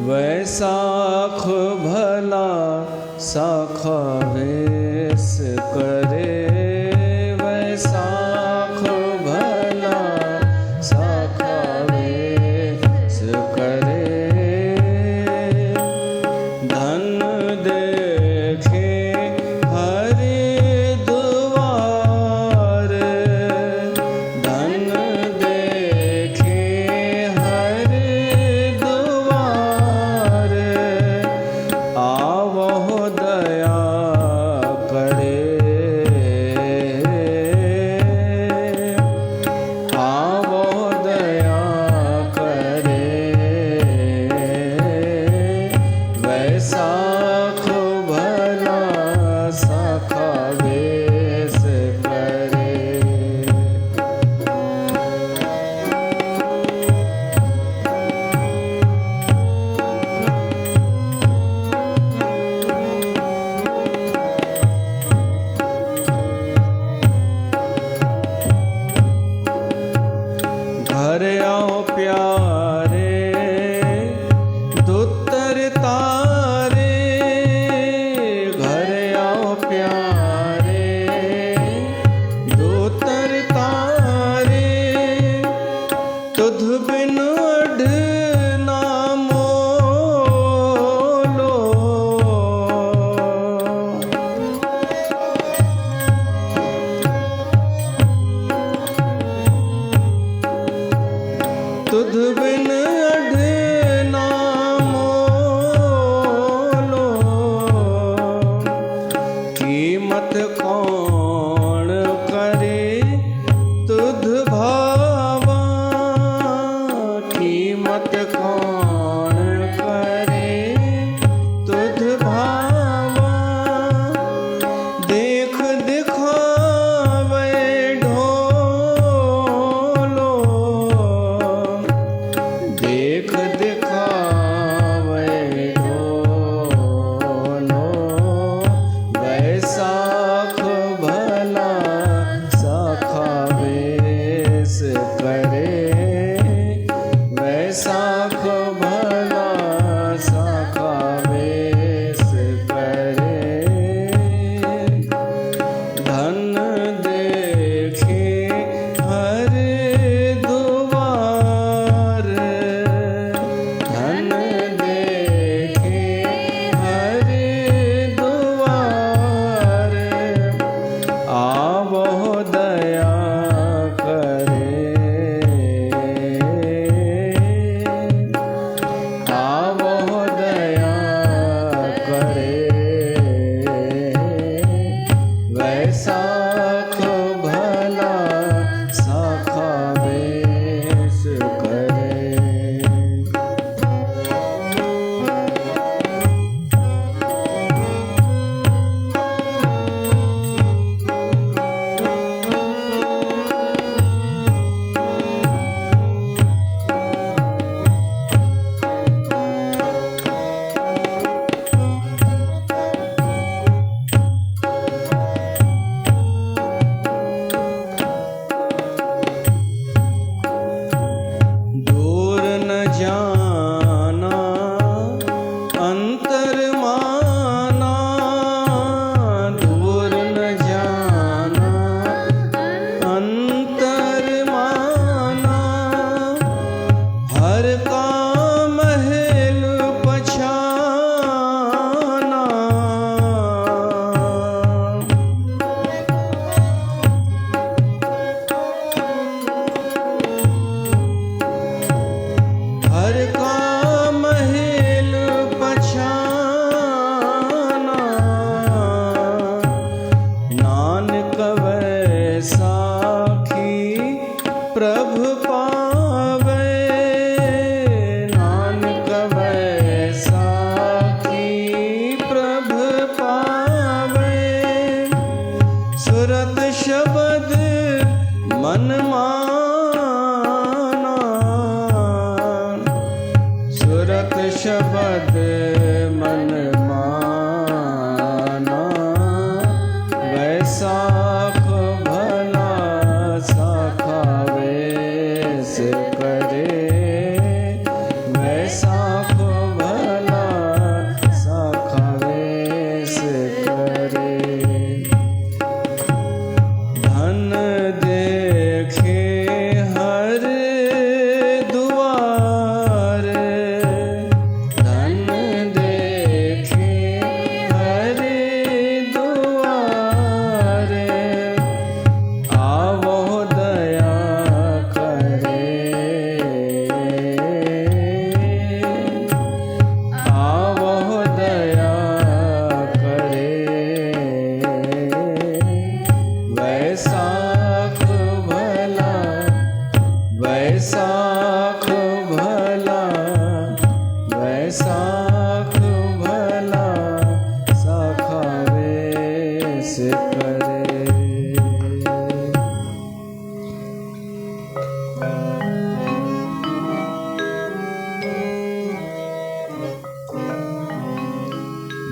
वैसाख भला साखा वेश करे, वैसाख भला साखा वेश करे। धन देखे हरिद्वार, धन देखे हरिद्वार, आवहो दया करे, आवहो दया करे। वैसाख भला साखा वेश करे। घर आओ प्यारे दुत्तर तारे, घर आओ प्यारे दुत्तर तारे। तुध बिन अढ़ ना मोलो, तुध बिन अढ़ ना मोलो। कीमत कौन करे तुध भावा, कीमत कौन करे तुध भावा। देख दिखावे ढोलो, देख दिखावे ढोलो। वैसाख भला साखा वेश करे, वैसाख भला साखा वेश करे। धन देखे हरिद्वार, धन देखे हरिद्वार, आवहो दया करे, आवहो दया करे। वैसाख भला साखा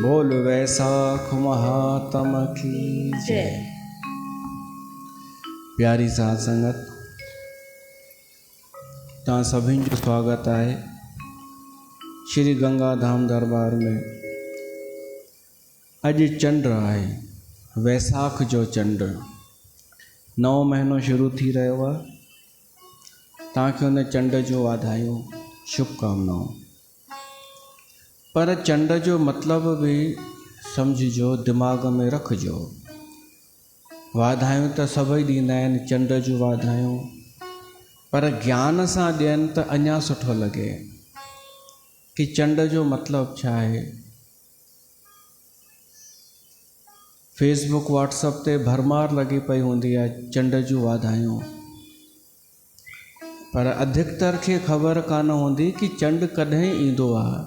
बोल वैसाख महात्म की जय। प्यारी साध संगत, तव्हां सभिनि जो स्वागत है श्री गंगा धाम दरबार में। अॼु चंड आहे, वैसाख जो चंड, नओं महीनो शुरू थी रहियो आहे। तव्हांखे हुन चंड जो वाधायूं, शुभकामनाऊं। पर चंड जो मतलब भी सम्झिजो, दिमाग़ में रखिजो। वाधायूं त सभई ॾींदा आहिनि, चंड जूं वाधायूं, पर ज्ञान सां ॾियनि त अञा सुठो लॻे कि चंड जो मतलब छा आहे। फेसबुक व्हाट्सअप ते भरमार लॻी पई हूंदी आहे चंड जूं वाधायूं, पर अधिकतर खे ख़बर कान हूंदी कि चंड कॾहिं ईंदो आहे,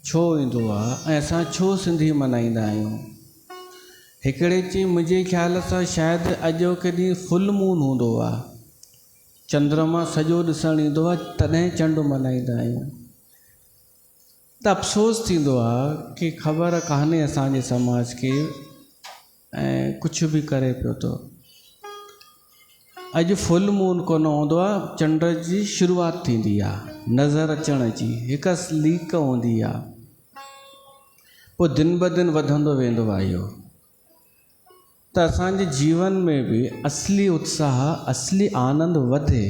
छो ईंदो आहे ऐं असां छो सिंधी मल्हाईंदा आहियूं। हिकिड़े चई मुंहिंजे ख़्याल सां शायदि अॼु कॾहिं फुल मून हूंदो आहे, चंद्रमा सॼो ॾिसणु ईंदो आहे, तॾहिं चंड मल्हाईंदा आहियूं। त अफ़सोस थींदो आहे कि ख़बर कान्हे असांजे समाज खे ऐं कुझु बि करे पियो थो। अॼु फुल मून कोन हूंदो आहे, चंड जी शुरूआति थींदी आहे, नज़र अचण जी हिकु लीक हूंदी आहे, पोइ दिन ब दिन वधंदो वेंदो आहे। इहो त असांजे जीवन में भी असली उत्साह, असली आनंद वधे,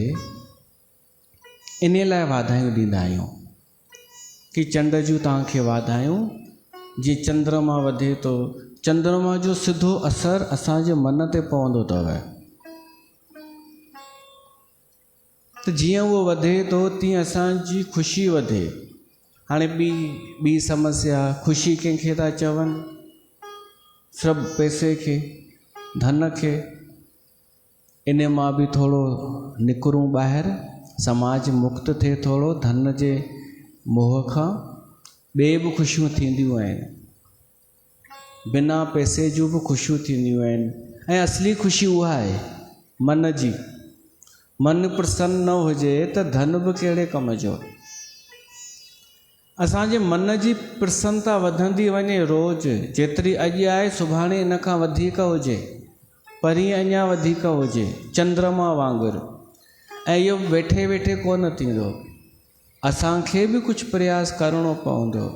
इन लाइ वाधायूं ॾींदा आहियूं कि चंड जूं तव्हांखे वाधायूं। जीअं चंद्रमा वधे थो, चंद्रमा जो सिधो असरु असांजे मन ते पवंदो अथव। त जीअं उहो वधे थो तीअं असांजी ख़ुशी वधे। हाणे ॿी समस्या, ख़ुशी कंहिंखे था चवनि, सभु पैसे खे, धन खे। इन मां बि थोरो निकिरूं ॿाहिरि, समाज मुक्त थिए थोरो धन जे मोह खां। ॿिए बि ख़ुशियूं थींदियूं आहिनि, बिना पैसे जूं बि ख़ुशियूं थींदियूं आहिनि, ऐं असली ख़ुशी उहा आहे मन जी। मन प्रसन्न न हुजे त धन बि कहिड़े कम जो। असांजे मन जी प्रसन्नता वधंदी वञे रोज़, जेतिरी अॼु आहे सुभाणे इन खां वधीक हुजे, परीहं अञा वधीक हुजे, चंद्रमा वांगुरु। ऐं इहो वेठे वेठे कोन थींदो, असांखे बि कुझु प्रयास करिणो पवंदो।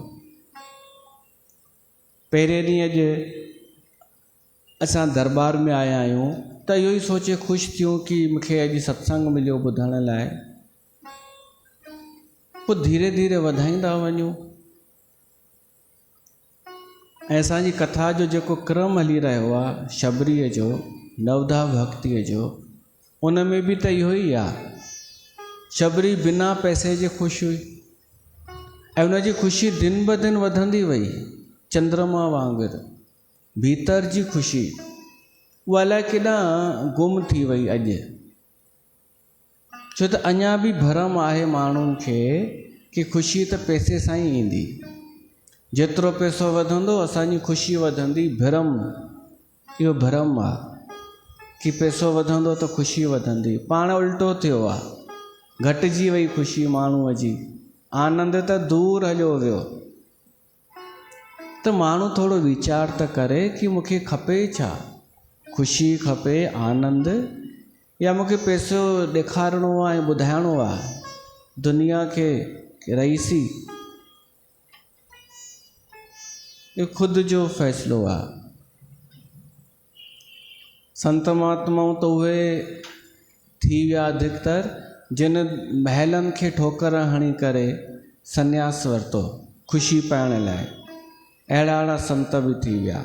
पहिरें ॾींहं अॼु असां दरबार में आया आहियूं त इहो ई सोचे ख़ुशि थियूं कि मूंखे अॼु सत्संग मिलियो ॿुधण लाइ। पोइ धीरे धीरे वधाईंदा वञूं। ऐं असांजी कथा जो जेको क्रम हली रहियो आहे शबरीअ जो, नवधा भक्तीअ जो, उन में बि त इहो ई आहे। शबरी बिना पैसे जे ख़ुशि हुई ऐं उनजी ख़ुशी दिन ब दिन वधंदी वई, चंद्रमा वांगुरु। भीतर जी ख़ुशी उहा अलाए केॾांहुं गुम थी वई अॼु, छो त अञा बि भरम आहे माण्हुनि खे कि ख़ुशी त पैसे सां ई ईंदी। जेतिरो पैसो वधंदो असांजी ख़ुशी वधंदी, भरम। इहो भरम आहे कि पैसो वधंदो त ख़ुशी वधंदी। पाण उल्टो थियो आहे, घटिजी वई ख़ुशी माण्हूअ जी, आनंद त दूर हलियो वियो। त माण्हू थोरो वीचार त करे कि मूंखे खपे छा, ख़ुशी खपे, आनंद, या मूंखे पैसो ॾेखारिणो आहे ऐं ॿुधाइणो आहे दुनिया खे रईसी। इहो ख़ुदि जो फ़ैसिलो आहे। संत महात्माऊं त उहे थी विया अधिकतर जिन महलनि खे ठोकर हणी करे सन्यास वरितो ख़ुशी पाइण लाइ। अहिड़ा संत बि थी विया।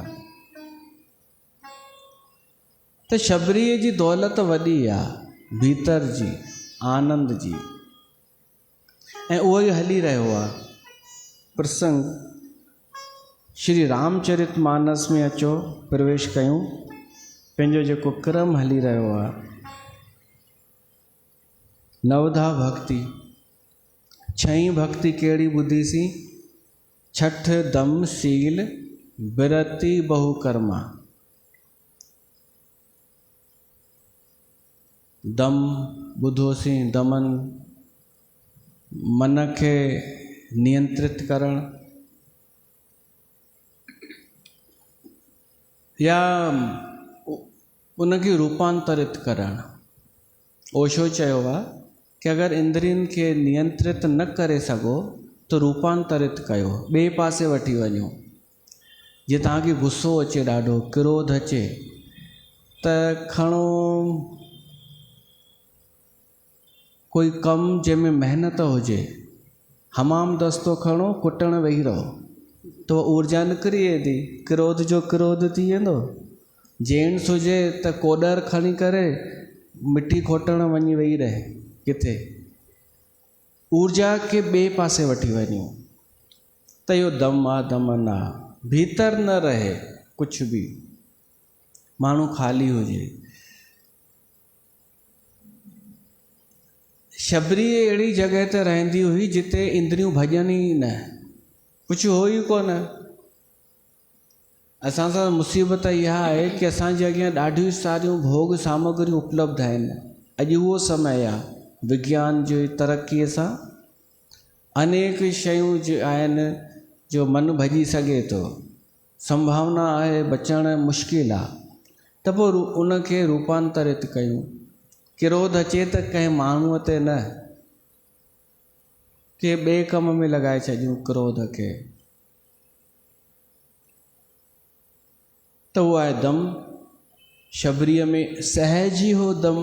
त शबरीअ जी दौलत वॾी आहे, भीतर जी, आनंद जी, ऐं उहो ई हली रहियो आहे प्रसंग। श्री रामचरित मानस में अचो, प्रवेश कयूं। पंहिंजो जेको क्रम हली रहियो आहे, नवधा भक्ति, छहीं भक्ति कहिड़ी ॿुधीसीं? छठ दम सील बिरती बहुकर्मा। दम ॿुधोसीं दमन, मन खे नियंत्रित करण या उनखे रूपांतरित करण। ओशो चयो आहे कि अगरि इंद्रियुनि खे नियंत्रित न करे सघो त रूपांतरित कयो, ॿिए पासे वठी वञो। जे तव्हांखे गुस्सो अचे, ॾाढो क्रोध अचे, त खणो कोई कमु जंहिंमें महिनत हुजे, हमाम दस्तो खणो, कुटण वेही रहो, तो ऊर्जा निकिरी वेंदी, क्रोध जो क्रोध थी वेंदो। जेंट्स हुजे त कोडर खणी करे मिट्टी खोटण वञी वेही रहे, किथे ऊर्जा खे ॿिए पासे वठी वञो। त इहो दम आहे, दमन आहे, भीतर न रहे कुझु बि, माण्हू ख़ाली हुजे। शबरी अहिड़ी जॻह ते रहंदी हुई जिते इंद्रियूं भॼनि ई न, कुझु हो ई कोन। असां सां मुसीबत इहा आहे कि असांजे अॻियां ॾाढियूं सारियूं भोग सामग्रियूं उपलब्ध आहिनि। अॼु उहो समय आहे विज्ञान जी तरक़ीअ सां अनेक शयूं जो आहिनि जो मन भॼी सघे थो, संभावना आहे, बचण मुश्किल आहे। त पोइ उनखे रूपांतरित कयूं। क्रोध अचे त कंहिं माण्हूअ ते न, के ॿिए कम में लॻाए छॾियूं क्रोध खे। त उहो आहे दम। शबरीअ में सहज ई हो दम,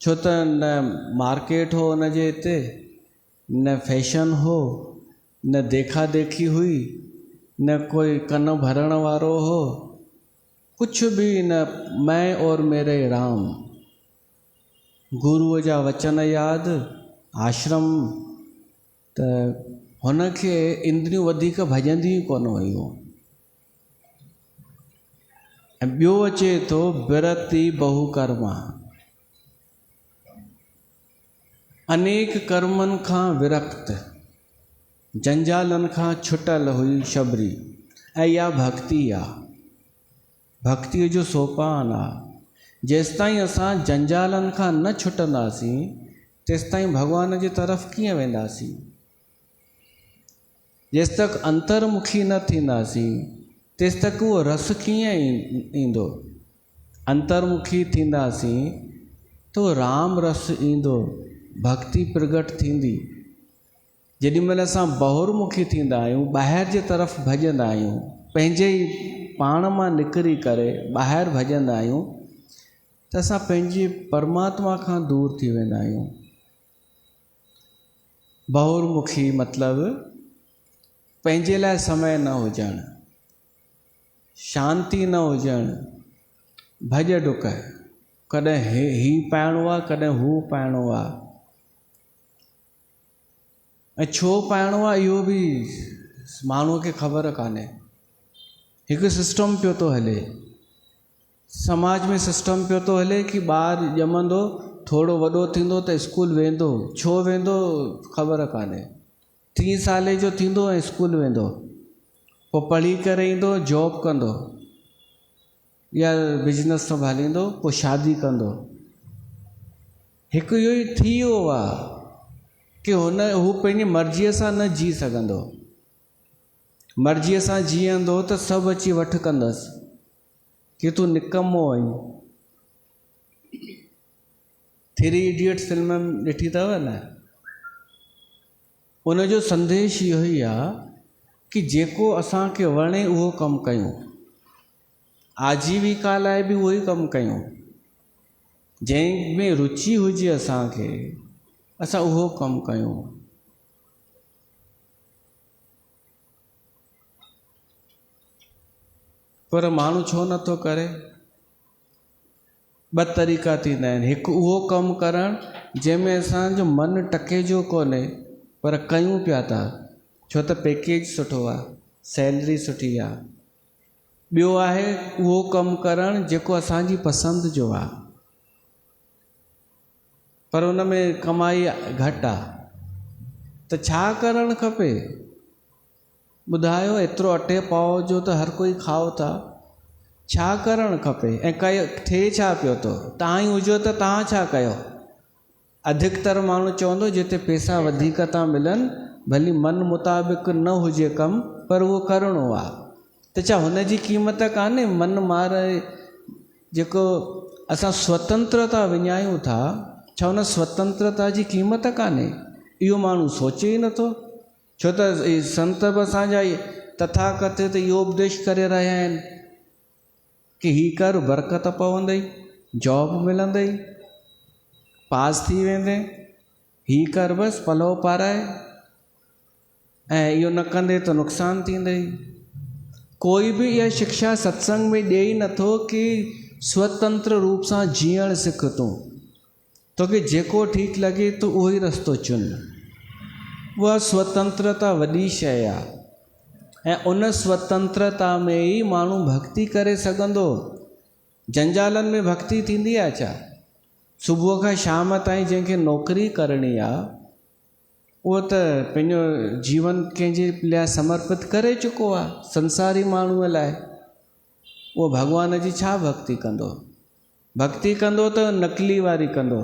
छो त न मार्केट हो उनजे हिते, न फैशन हो, न देखा देखी हुई, न कोई कन भरण वारो हो, कुछ भी न। मैं और मेरे राम, गुरुअ जा वचन यादि, आश्रम। त हुनखे इंद्रियूं वधीक भॼंदियूं कोन हुयूं। ऐं ॿियो अचे थो विरति बहुकर्मा, अनेक कर्मनि खां विरक्त, जंजालनि खां छुटल हुई शबरी। ऐं इहा भक्ति आहे, भक्तिअ जो सोपान आहे। जेसिताईं असां जंजालनि खां न छुटंदासीं तेसिताईं भॻवान जी तरफ़ कीअं वेंदासीं। जेसि तक अंतर्मुखी न थींदासीं तेसि तक उहो रस कीअं ईंदो। अंतर्मुखी थींदासीं तो राम रस ईंदो, भक्ति प्रगट थींदी। जेॾी महिल असां बहुर्मुखी थींदा आहियूं, ॿाहिरि जे तरफ़ भॼंदा आहियूं, पंहिंजे ई पाण मां निकिरी करे ॿाहिरि भॼंदा आहियूं, त असां पंहिंजी परमात्मा खां दूर थी वेंदा आहियूं। बहुर्मुखी मतिलबु पंहिंजे लाइ समय न हुजणु, शांती न हुजणु, भॼ डुक, कॾहिं ही पाइणो आहे, कॾहिं हू पाइणो आहे। ऐं छो पाइणो आहे इहो बि माण्हूअ खे ख़बर कान्हे। हिकु सिस्टम पियो थो हले, समाज में सिस्टम पियो थो हले कि ॿारु ॼमंदो, थोरो वॾो थींदो त स्कूल वेंदो। छो वेंदो ख़बर कान्हे। 3 साले जो थींदो ऐं स्कूल वेंदो, पोइ पढ़ी करे ईंदो, जॉब कंदो या बिजनेस संभालींदो, पोइ शादी कंदो। हिकु इहो ई थी वियो आहे कि हू पंहिंजी मर्ज़ीअ सां न जी सघंदो। मर्ज़ीअ सां जीअंदो त सभु अची वठि कंदसि कि तूं निकम्मो आहीं। 3 इडियट्स फिल्म ॾिठी अथव न? उनजो संदेश इहो ई आहे कि जेको असांखे वणे उहो कमु कयूं, आजीविका लाइ बि उहो ई कमु कयूं। जंहिंमें रुचि हुजे असांखे, असां उहो कमु कयूं। पर माण्हू छो नथो करे? 2 तरीक़ा थींदा आहिनि। हिकु उहो कमु करणु जंहिंमें असांजो मनु टके जो कोन्हे, पर कयूं पिया था छो त पैकेज सुठो आहे, सैलरी सुठी आहे। ॿियो आहे उहो कमु करणु जेको असांजी पसंदि जो आहे, पर उन में कमाई घटि आहे। त छा करणु खपे? ॿुधायो, एतिरो अटे पाव जो त हर कोई खाओ था, छा करणु खपे? ऐं थिए छा पियो थो? तव्हां ई हुजो त तव्हां छा कयो? अधिकतर माण्हू चवंदो जिते पैसा वधीक था मिलनि भली मन मुताबिक़ न हुजे कमु पर उहो करिणो आहे त छा हुनजी क़ीमत कान्हे मन मार जेको असां स्वतंत्रता विञायूं था छा हुन स्वतंत्रता जी क़ीमत कान्हे इहो माण्हू सोचे ई नथो। छो त संत बि असांजा तथाकथित इहो उपदेश करे रहिया आहिनि कि ही कर बरकत पवंदई, जॉब मिलंदई, पास थी वेंदे, ही कर बसि पलव पाराए, ऐं इहो न कंदे त नुक़सानु थींदई। कोई बि इहा शिक्षा सत्संग में ॾिए ई नथो कि स्वतंत्र रूप सां जीअण सिख तोखे जेको ठीकु लॻे तो उहो ई रस्तो चुन। उहा स्वतंत्रता वॾी शइ आहे ऐं उन स्वतंत्रता में ई माण्हू भक्ति करे सघंदो। जंजालनि में भक्ति थींदी आहे छा? सुबुह खां शाम ताईं जंहिंखे नौकरी करणी आहे उहो त पंहिंजो जीवन कंहिंजे लाइ समर्पित करे चुको आहे संसारी माण्हूअ लाइ। उहो भॻवान जी छा भक्ति कंदो? भक्ति कंदो त नकली वारी कंदो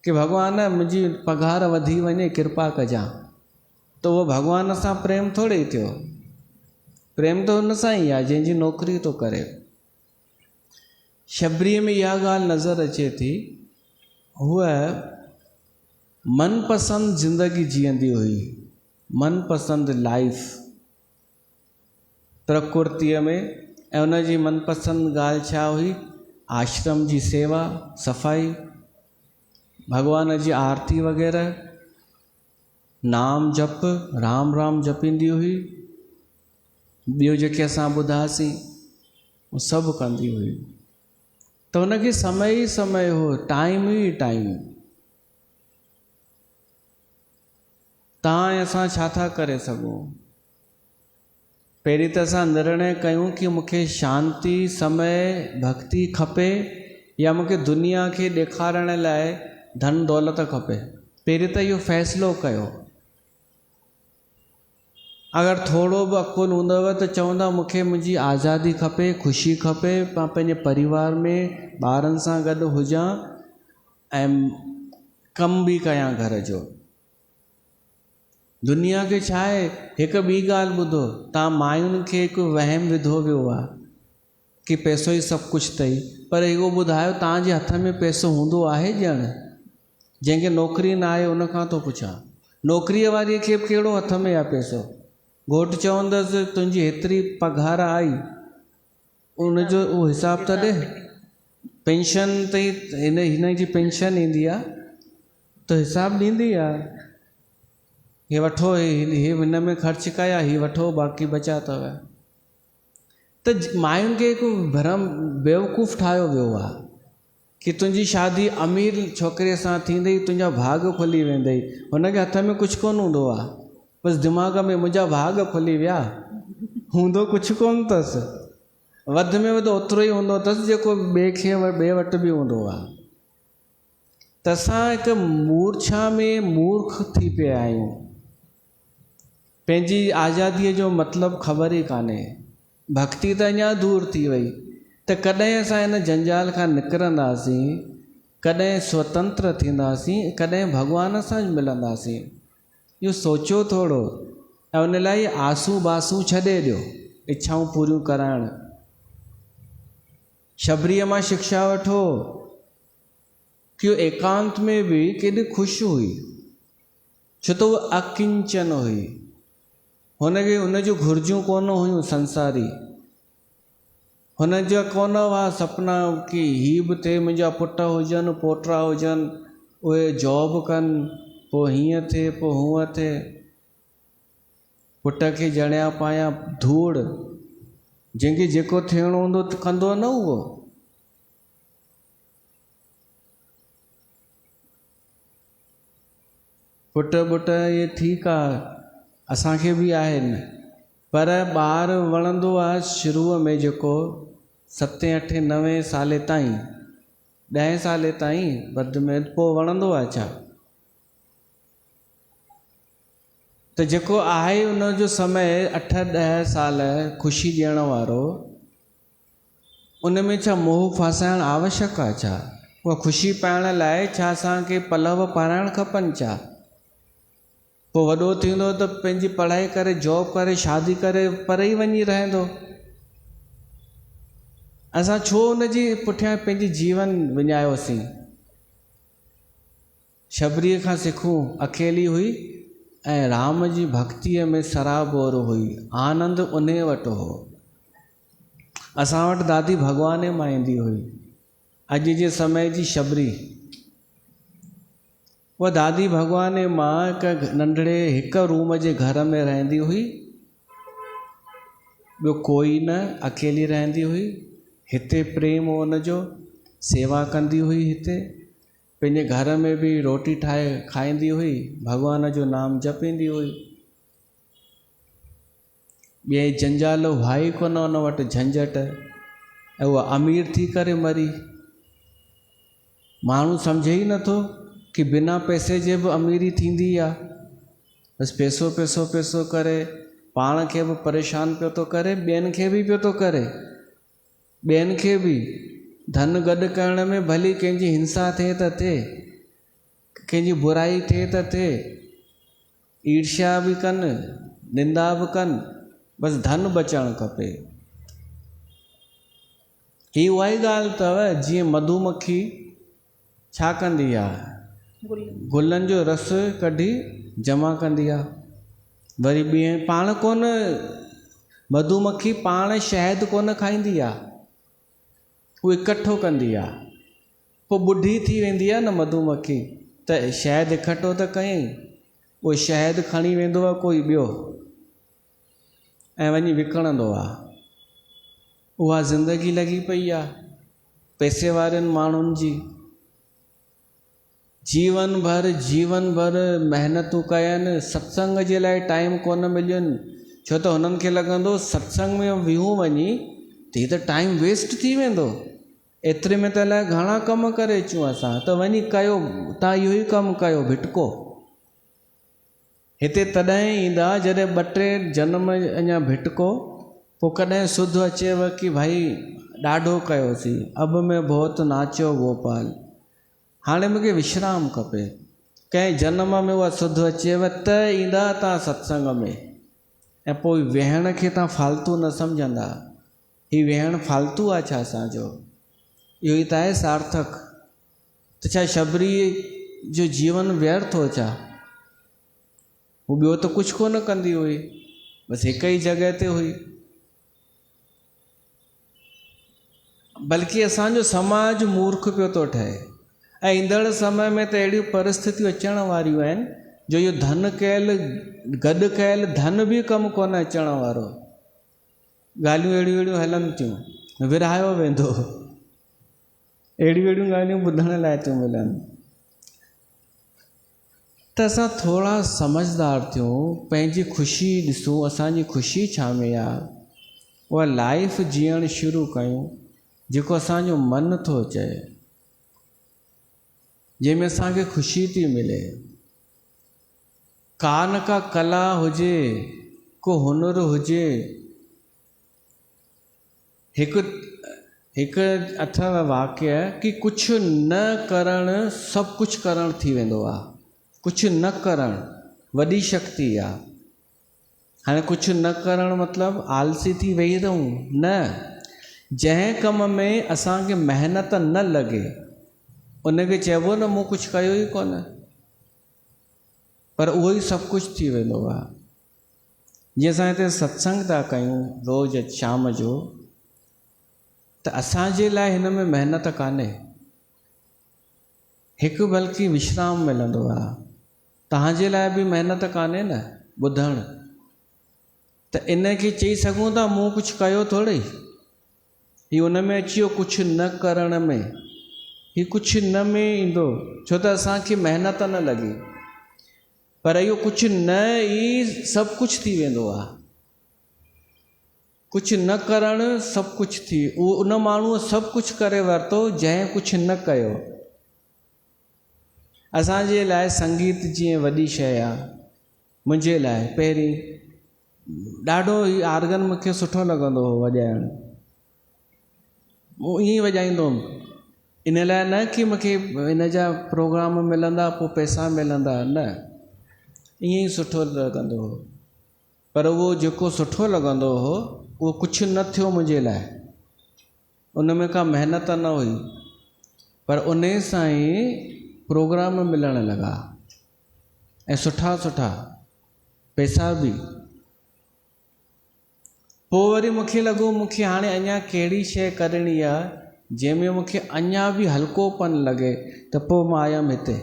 कि भॻवान मुंहिंजी पघार वधी वञे कृपा कजां, त उहो भॻवान सां प्रेम थोरे ई थियो। प्रेम त हुन सां ई आहे जंहिंजी नौकरी थो करे। शबरीअ में इहा ॻाल्हि नज़र अचे थी, हूअ मनपसंद ज़िंदगी जीअंदी हुई, मनपसंद लाइफ प्रकृतिअ में, ऐं उनजी मनपसंद ॻाल्हि छा हुई? आश्रम जी सेवा, सफ़ाई, भगवान जी आरती वग़ैरह, नाम जप, राम राम जपींदी हुई। ॿियो जेके असां ॿुधासीं उहो सभु कंदी हुई। त हुनखे समय ई समय हो, टाइम ई टाइम। तव्हां ऐं असां छा था करे सघूं? पहिरीं त असां निर्णय कयूं कि मूंखे शांती, समय, भक्ति खपे या मूंखे दुनिया खे ॾेखारण लाइ धन दौलत खपे। पहिरीं त इहो फ़ैसिलो कयो। अगरि थोरो बि अकुलु हूंदव त चवंदा मूंखे मुंहिंजी आज़ादी खपे, ख़ुशी खपे, मां पंहिंजे परिवार में ॿारनि सां गॾु हुजां ऐं कमु बि कयां घर जो। दुनिया खे छा आहे? हिकु ॿी ॻाल्हि ॿुधो, तव्हां मायुनि खे हिकु वहम विधो वियो आहे कि पैसो ई सभु कुझु अथई, पर इहो ॿुधायो तव्हांजे हथ में पैसो हूंदो आहे ॼण? जंहिंखे नौकिरी न आहे उन खां थो पुछां, नौकिरीअ वारीअ खे बि कहिड़ो हथ में आहे पैसो? घोटु चवंदसि तुंहिंजी हेतिरी पघार आई, उनजो उहो हिसाब त ॾे। पेंशन ताईं हिन जी पेंशन ईंदी आहे त हिसाब ॾींदी आहे, हे वठो, हे हिन में ख़र्च कया, ही वठो, बाक़ी बचा अथव। त मायुनि खे हिकु भरम बेवकूफ़ ठाहियो वियो आहे कि तुंहिंजी शादी अमीर छोकिरे सां थींदई, तुंहिंजा भाग खुली वेंदई। हुनखे हथ में कुझु कोन हूंदो आहे, बसि दिमाग़ में मुंहिंजा भाग खुली विया, हूंदो कुझु कोन अथसि। वधि में वधि ओतिरो ई हूंदो अथसि जेको ॿिए वटि बि हूंदो आहे। त असां हिकु मूर्छा में मूर्ख थी पिया आहियूं। पंहिंजी आज़ादीअ जो मतिलबु ख़बर ई कान्हे। भक्ति त अञा दूर थी वई। त कॾहिं असां हिन जंजाल खां निकिरंदासीं, कॾहिं स्वतंत्र थींदासीं, कॾहिं भॻवान सां मिलंदासीं? इहो सोचियो थोरो, ऐं उन लाइ आसूं बासूं छॾे ॾियो, इच्छाऊं पूरियूं कराइण। शबरीअ मां शिक्षा वठो कि एकांत में बि केॾी ख़ुशि हुई, छो त उहा अकिंचन हुई। हुनखे हुनजूं घुर्जूं कोन हुयूं संसारी, हुनजा कोन हुआ सपना कि हीअ बि थिए, मुंहिंजा पुट हुजनि, पोटा हुजनि, उहे जॉब कनि, पोइ हीअं थिए, पोइ हूअं थिए, पुट खे जणिया पायां, धूड़। जंहिंखे जेको थियणो हूंदो कंदो न उहो। पुट इहे ठीकु आहे, असांखे बि आहिनि, पर ॿार वणंदो आहे शुरूअ में जेको 7, 8, 9 साले ताईं, 10 साले ताईं वधि में वधि, पोइ वणंदो आहे छा? त जेको आहे उनजो समय 8, 10 साल ख़ुशी ॾियण वारो, उन में छा मोह फासाइणु आवश्यक आहे छा? उहा ख़ुशी पाइण लाइ छा असांखे पलव पाराइण खपनि छा? पोइ वॾो थींदो त पंहिंजी पढ़ाई करे, जॉब करे, शादी करे परे ई वञी रहंदो। असां छो हुनजी पुठियां पंहिंजी जीवन विञायोसीं? शबरीअ खां सिखूं, अकेली हुई ऐं राम जी भक्तीअ में सराबोर हुई, आनंद उन वटि हो। असां वटि दादी भॻवान मां ईंदी हुई। अॼु जे समय जी शबरी, उहा दादी भॻवान मां हिकु नंढड़े हिकु रूम जे घर में रहंदी हुई, ॿियो कोई न, अकेली रहंदी हुई। हिते प्रेम हो हुनजो, सेवा कंदी हुई। हिते पंहिंजे घर में बि रोटी ठाहे खाईंदी हुई, भॻवान जो नाम जपींदी हुई। ॿिए जंजाल भाई कोन हुन वटि, झंझट। ऐं उहा अमीर थी करे मरी। माण्हू सम्झे ई नथो कि बिना पैसे जे बि अमीरी थींदी आहे। बसि पैसो पैसो पैसो करे पाण खे बि परेशान पियो थो करे, ॿियनि खे बि पियो थो करे। ॿियनि खे बि धन गॾु करण में भली कंहिंजी हिंसा थिए त थिए, कंहिंजी बुराई थिए त थिए, ईर्ष्या बि कनि, निंदा बि कनि, बसि धन बचणु खपे। ही उहा ई ॻाल्हि अथव जीअं मधुमक्खी छा कंदी आहे? गुलनि जो रस कढी जमा कंदी आहे। वरी ॿिए पाण कोन, मधुमक्खी पाण शहद कोन खाईंदी आहे, उहो इकठो कंदी आहे। पोइ ॿुढी थी वेंदी आहे न मधुमक्खी, त शहद इकठो त कयईं, उहो शहद खणी वेंदो आहे कोई ॿियो ऐं वञी विकिणंदो आहे। उहा ज़िंदगी लॻी पई आहे पैसे वारनि माण्हुनि जी। जीवन भर महिनतूं कयनि, सत्संग जे लाइ टाइम कोन मिलियुनि, छो त हुननि खे लॻंदो सत्संग में विहूं वञी त हीअ त टाइम वेस्ट थी वेंदो, एतिरे में त अलाए घणा कम करे अचूं असां, त वञी कयो, तव्हां इहो ई कमु कयो, भिटको। हिते तॾहिं ईंदा जॾहिं 2-3 जन्म अञा भिटको, पोइ कॾहिं सुध अचेव कि भाई ॾाढो कयोसीं, अब में बहुत नाचो गोपाल, हाणे मूंखे विश्राम खपे। कंहिं जन्म में उहा सुध अचेव त ईंदा तव्हां सत्संग में, ऐं पोइ वेहण खे तव्हां फालतू न सम्झंदा। ही वेहण फालतू आहे छा असांजो? इहो ई त आहे सार्थक। त छा शबरी जो जीवन व्यर्थ हो छा? हू ॿियो त कुझु कोन कंदी हुई, बसि हिकु ई जॻह ते हुई। बल्कि असांजो समाज मूर्ख पियो थो ठहे, ऐं ईंदड़ समय में त अहिड़ियूं परिस्थितियूं अचण वारियूं आहिनि जो इहो धन कयल, गॾु कयल धन बि कमु कोन अचण वारो। ॻाल्हियूं अहिड़ियूं हलनि थियूं, विरहायो वेंदो, अहिड़ियूं ॻाल्हियूं ॿुधण लाइ थियूं मिलनि। त असां थोरा समझदार थियूं, पंहिंजी ख़ुशी ॾिसूं, असांजी ख़ुशी छा में आहे, उहा लाइफ जीअण शुरू कयूं जेको असांजो मन थो चए, जंहिंमें असांखे ख़ुशी थी मिले। का न का कला हुजे, को हुनर हुजे। हिकु अथव वाक्य कि कुझु न करणु सभु कुझु करणु थी वेंदो आहे। कुझु न करणु वॾी शक्ति आहे। हाणे कुझु न करणु मतिलबु आलसी थी वेही रहूं न, जंहिं कम में असांखे महिनत न लॻे उनखे चइबो न मूं कुझु कयो ई कोन, पर उहो ई सभु कुझु थी वेंदो आहे। जीअं असां हिते सत्संग था कयूं रोज़ु शाम जो, त असांजे लाइ हिन में महिनत कान्हे, हिकु बल्कि विश्राम मिलंदो आहे। तव्हांजे लाइ बि महिनत कान्हे न ॿुधणु, त इनखे चई सघूं था मूं कुझु कयो थोरी, हीउ उन में अची वियो कुझु न करण में। हीउ कुझु न में ईंदो छो त असांखे महिनत न लॻी, पर इहो कुझु न ई सभु कुझु थी वेंदो आहे। कुझु न करणु सभु कुझु थी, उहो उन माण्हूअ सभु कुझु करे वरितो जंहिं कुझु न कयो। असांजे लाइ संगीत जीअं वॾी शइ आहे, मुंहिंजे लाइ पहिरीं ॾाढो ई आर्गन मूंखे सुठो लॻंदो हो वॼाइणु, मूं ईअं वॼाईंदो हुउमि, इन लाइ न कि मूंखे इन जा प्रोग्राम मिलंदा पोइ पैसा मिलंदा, न, ईअं ई सुठो लॻंदो हो। पर उहो जेको सुठो लॻंदो हो उहो कुझु न थियो मुंहिंजे लाइ, उन में का महिनत न हुई, पर उन सां ई प्रोग्राम मिलण लॻा ऐं सुठा सुठा पैसा बि। पोइ वरी मूंखे लॻो मूंखे हाणे अञा कहिड़ी शइ करणी आहे जंहिंमें मूंखे अञा बि हल्कोपन लॻे, त पोइ मां आयुमि हिते।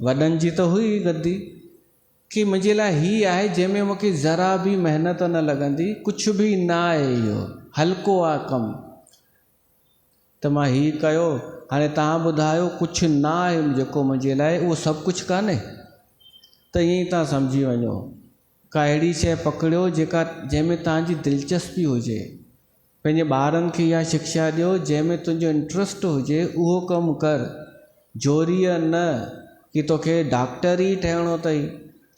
वॾनि जी त हुई गद्दी कि मुंहिंजे लाइ हीअ आहे जंहिंमें मूंखे ज़रा बि महिनत न लॻंदी, कुझु बि न आहे, इहो हल्को आहे कमु। त मां हीअ कयो। हाणे तव्हां ॿुधायो, कुझु न आहे जेको मुंहिंजे लाइ, उहो सभु कुझु कान्हे। त ईअं ई तव्हां सम्झी वञो, का अहिड़ी शइ पकड़ियो जेका जंहिंमें तव्हांजी दिलचस्पी हुजे। पंहिंजे ॿारनि खे इहा शिक्षा ॾियो, जंहिंमें तुंहिंजो इंट्रस्ट हुजे उहो कमु कर। जोरीअ न कि तोखे डॉक्टर ई ठहिणो अथई,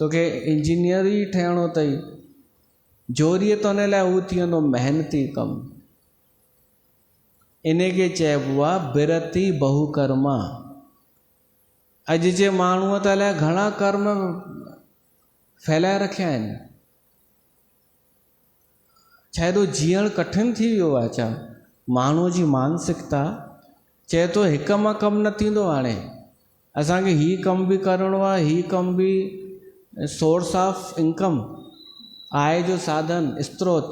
तोखे इंजीनियर ई ठहिणो अथई। जोरीअ त उन लाइ उहो थी वेंदो महिनती कमु। इन खे चइबो आहे बिरती बहुकर्मा। अॼु जे माण्हूअ त अलाए घणा कर्म फैलाए रखिया आहिनि। छा हेॾो जीअण कठिन थी वियो आहे छा? माण्हूअ जी मानसिकता चए थो हिक मां कमु न थींदो, हाणे असांखे हीउ कमु बि करिणो आहे, हीउ कमु बि सोर्स ऑफ इनकम, आय जो साधन, स्त्रोत,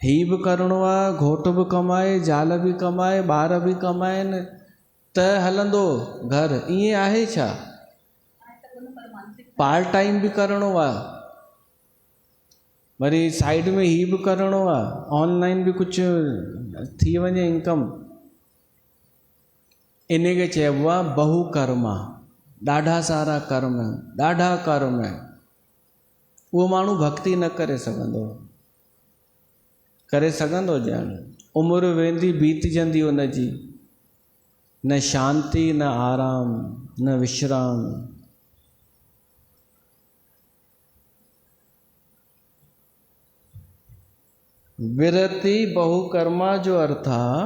हीउ बि करिणो आहे, घोट बि कमाए, ज़ाल बि कमाए, ॿार बि कमाइनि, त हलंदो घर। ईअं आहे छा? पार्ट टाइम बि करिणो आहे, वरी साइड में हीउ बि करिणो आहे, ऑनलाइन बि कुझु थी वञे इनकम। इन खे चइबो आहे बहुकर्मा। ॾाढा सारा कर्म, ॾाढा कर्म। उहो माण्हू भक्ति न करे सघंदो, करे सघंदो ॼण? उमिरि वेंदी बीतजंदी उनजी, न शांती, न आराम, न विश्राम। विरति बहुकर्मा जो अर्थ आहे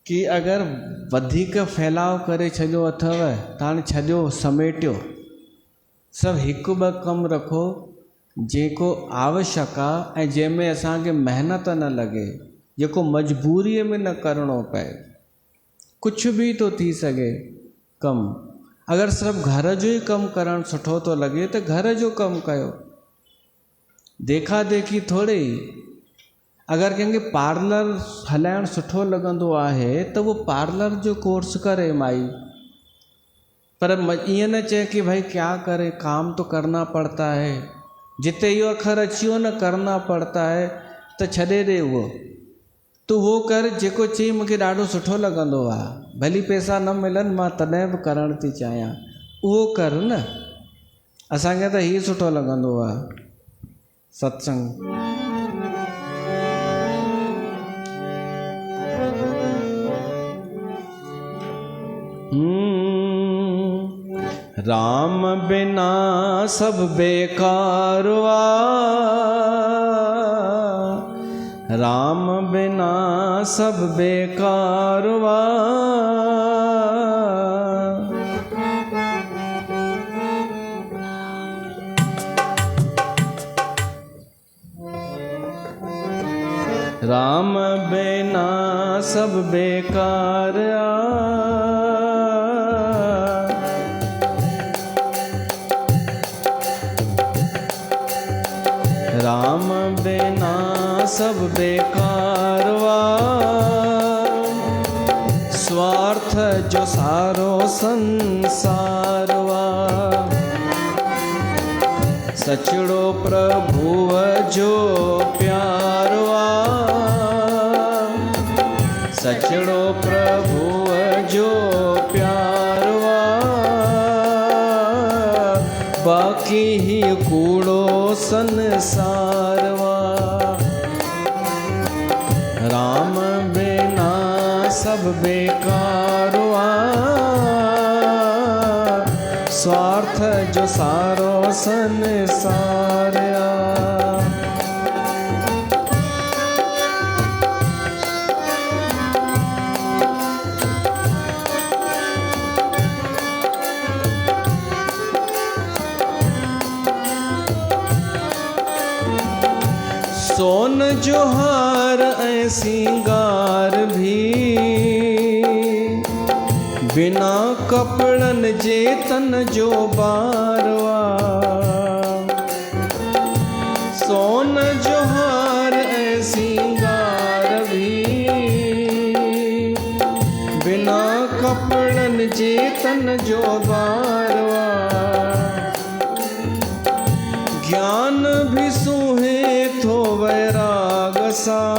कि अगरि वधीक फैलाव करे छॾियो अथव त हाणे छॾियो, समेटियो, सभु हिकु ॿ कमु रखो जेको आवश्यक आहे ऐं जंहिंमें असांखे महिनत न लॻे, जेको मजबूरीअ में न करिणो पए। कुझु बि थो थी सघे कमु। अगरि सिर्फ़ु घर जो ई कमु करणु सुठो थो लॻे त घर जो कमु कयो, देखा देखी थोरे। अगरि कंहिंखे पार्लर हलाइणु सुठो लॻंदो आहे त उहो पार्लर जो कोर्स करे माई, पर ईअं न चए कि भाई क्या करे, काम तो करना पड़ता है। जिते इहो अखर अची वियो न, करना पड़ता है, त छॾे ॾे उहो। तूं उहो कर जेको चई मूंखे ॾाढो सुठो लॻंदो आहे, भली पैसा न मिलनि, मां तॾहिं बि करणु थी चाहियां, उहो कर न। असांखे त हीउ सुठो लॻंदो आहे, सत्संग। राम बिना सब बेकार वा, राम बिना सब बेकार वा। राम बिना सब बेकार राम बिना सब बेकार वा। स्वार्थ जो सारो संसार वा, सचड़ो प्रभुव जो प्यार वा। सचड़ो प्रभुव जो प्यार वा, बाकी ही कूड़ो संसार वा। राम बिना सब बेकार वा, स्वार्थ जो सारो संसार आ। सोन जो हार ऐं सिंगार भी बिना कपड़न जे तन जो बारवा। सोन जो हार ऐं सिंगार भी बिना कपड़न जे तन जो बारवा। ज्ञान भी सूहे थो वैराग सां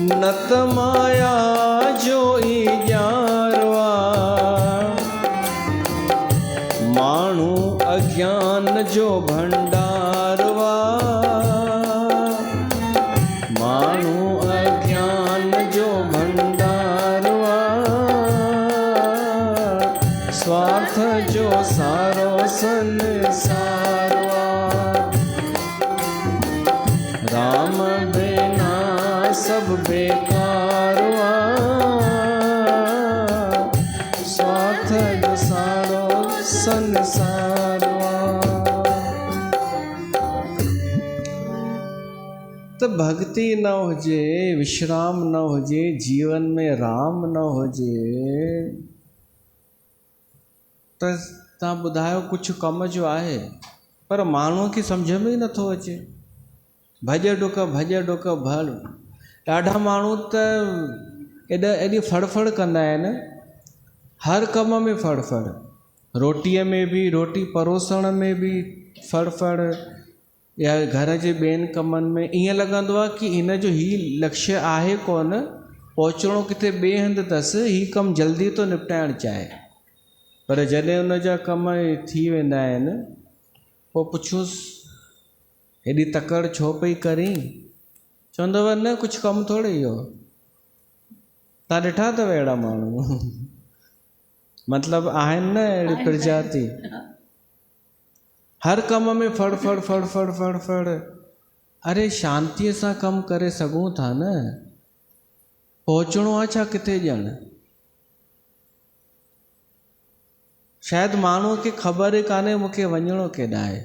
नत माया जो ई ॼारवा। माण्हू अज्ञान जो भंडारवा। माण्हू अज्ञान जो भंडारवा। स्वार्थ जो सारो संसारवा। राम बिना सब बेकारवा। स्वार्थ जो सारो संसारवा। तो भक्ति न हुजे, विश्राम न हुजे, जीवन में राम न हुजे त तव्हां ॿुधायो कुझु कम जो आहे। पर माण्हूअ खे सम्झ में ई नथो अचे। भॼ डुक भल। ॾाढा माण्हू त एॾी फड़फड़ कंदा आहिनि, हर कम में फड़फड़। रोटीअ में बि, रोटी परोसण में बि फड़फड़, या घर जे ॿियनि कमनि में। ईअं लॻंदो आहे कि हिन जो ही लक्ष्य आहे कोन, पहुचणो किथे ॿिए हंधि अथसि, ही कमु जल्दी थो निपटाइणु चाहे। पर जॾहिं उन जा कम थी वेंदा आहिनि, पोइ पुछोसि हेॾी तकड़ छो पई करीं? चवंदव न कुझु कमु थोड़े इहो। तव्हां ॾिठा अथव अहिड़ा माण्हू? मतिलबु आहिनि न अहिड़ी प्रजाति। हर कम में फड़ फड़ फड़ फड़ फड़ फड़। अरे शांतीअ सां कमु करे सघूं था न। पहुचणो आहे छा किथे ॼण? शायदि माण्हूअ खे ख़बर ई कान्हे मूंखे वञिणो केॾांहुं आहे,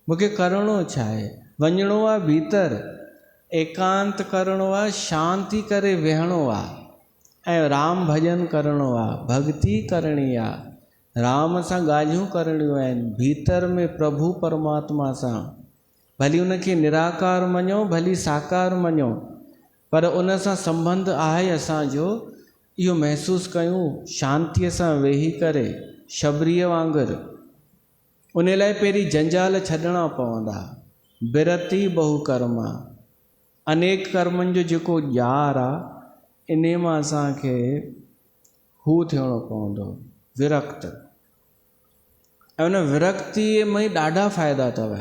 मूंखे करिणो छा आहे। वञिणो आहे भीतर, एकांत करिणो आहे, शांति करे वेहणो आहे ऐं राम भॼन करिणो आहे, भक्ति करणी आहे, राम सां ॻाल्हियूं करणियूं आहिनि, भीतर में प्रभु परमात्मा सां। भली उनखे निराकार मञो, भली साकार मञो, पर उन सां संबंध आहे असांजो, इहो महसूसु कयूं शांतीअ सां वेही करे शबरीअ वांगुरु। उन लाइ पहिरीं जंजाल छॾणा पवंदा। बिरती बहु कर्मा, अनेक कर्मनि जो जेको ॼार आहे, इन मां असांखे हू थियणो पवंदो, विरक्त। ऐं उन विरक्तीअ में ॾाढा फ़ाइदा अथव।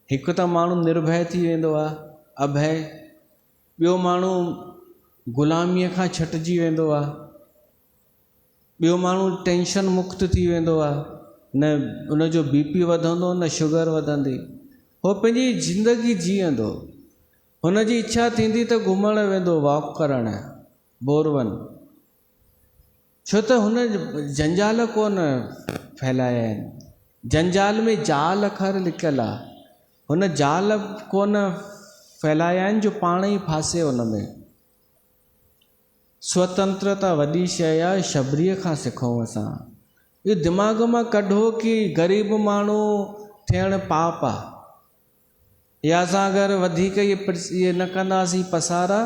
हिकु त माण्हू निर्भय थी वेंदो आहे, अभय। ॿियो माण्हू ग़ुलामीअ खां छटिजी वेंदो आहे। ॿियो माण्हू टेंशन मुक्त थी वेंदो आहे, न उनजो BP वधंदो, न शुगर वधंदी। उहो पंहिंजी ज़िंदगी जीअंदो। हुनजी इच्छा थींदी त घुमणु वेंदो, वॉक करणु, बोरवन। छो त हुन जंजाल कोन फैलाया आहिनि। जंजाल में जाल अखर लिखियलु आहे, हुन जाल कोन फैलाया आहिनि जो पाण ई फासे हुन में। स्वतंत्रता वॾी शइ आहे, शबरीअ खां सिखूं असां। इहो दिमाग़ मां कढो कि ग़रीब माण्हू थियणु पाप आहे, या असां अगरि वधीक इहे न कंदासीं पसारा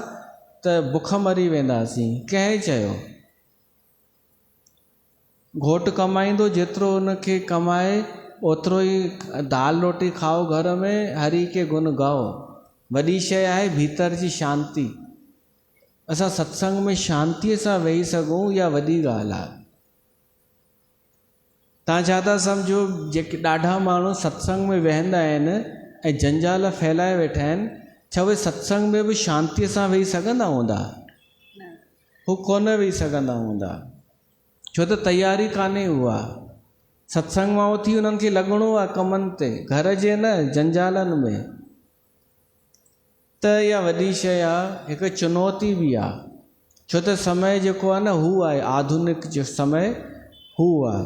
त बुख मरी वेंदासीं। कंहिं चयो? घोटु कमाईंदो, जेतिरो हुनखे कमाए ओतिरो ई दाल रोटी खाओ घर में, हरि के गुण गाओ। वॾी शइ आहे भीतर जी शांती। असां सत्संग में शांतीअ सां वेही सघूं, इहा वॾी ॻाल्हि आहे। तव्हां छा था सम्झो, जेके ॾाढा माण्हू सत्संग में वेहंदा आहिनि ऐं जंजाल फैलाए वेठा आहिनि, छा उहे सत्संग में बि शांतीअ सां वेही सघंदा हूंदा? हू कोन वेही सघंदा हूंदा, छो त तयारी कान्हे उहा। सत्संग मां उथी उन्हनि खे लॻणो आहे कमनि ते, घर जे न जंजालनि में। त इहा वॾी शइ आहे, हिकु चुनौती बि आहे। छो त समय जेको आहे न, हू आहे आधुनिक जो समय, हू आहे।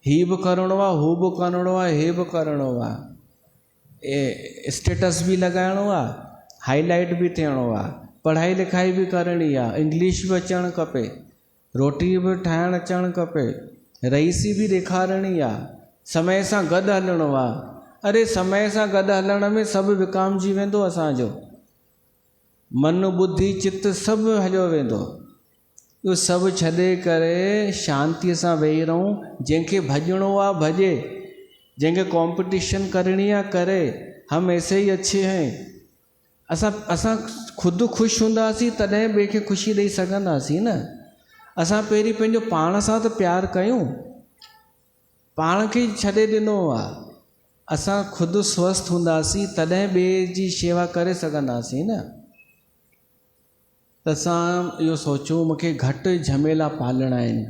ही बि करिणो आहे, हू बि करिणो आहे, हे बि करिणो आहे। स्टेटस भी लॻाइणो आहे, हाईलाइट बि थियणो आहे, पढ़ाई लिखाई बि करणी आहे, इंग्लिश बि अचणु खपे, रोटी बि ठाहिणु अचणु खपे, रईसी बि ॾेखारणी आहे, समय सां गॾु हलणो आहे। अरे समय सां गॾु हलण में सभु विकामजी वेंदो, असांजो मन बुद्धि चित्त सभु हलियो वेंदो। इहो सभु छॾे करे शांतीअ सां वेही रहूं। जंहिंखे भॼणो आहे भॼे, जंहिंखे कॉम्पिटिशन करणी आहे करे, हम ऐसे ही अच्छे हैं। असां ख़ुदि ख़ुशि हूंदासीं तॾहिं ॿिए खे ख़ुशी ॾेई सघंदासीं न। असां पहिरीं पंहिंजो पाण सां त प्यारु कयूं, पाण खे छॾे ॾिनो आहे। असां ख़ुदि स्वस्थ हूंदासीं तॾहिं ॿिए जी शेवा करे सघंदासीं न। त असां इहो सोचूं मूंखे घटि झमेला पालणा आहिनि,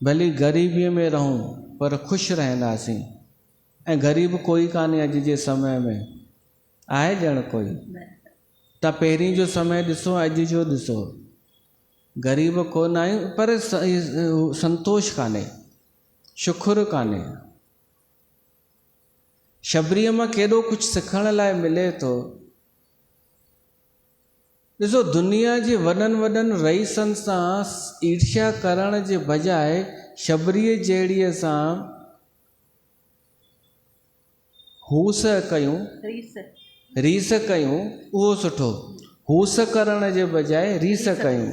भली ग़रीबीअ में रहूं पर ख़ुशि रहंदासीं। ऐं ग़रीब कोई कान्हे अॼु जे समय में, आहे ॼण कोई? तव्हां पहिरीं जो समय ॾिसो, अॼु जो ॾिसो, ग़रीब कोन आहियूं पर संतोष कान्हे, शुखुरु कान्हे। शबरीअ मां केॾो कुझु सिखण लाइ मिले थो। ॾिसो, दुनिया जे वॾनि वॾनि रईसनि सां ईर्ष्या करण जे बजाए शबरीअ जहिड़ीअ सां हूस कयूं, रीस कयूं, उहो सुठो। हूस करण जे बजाए रीस कयूं।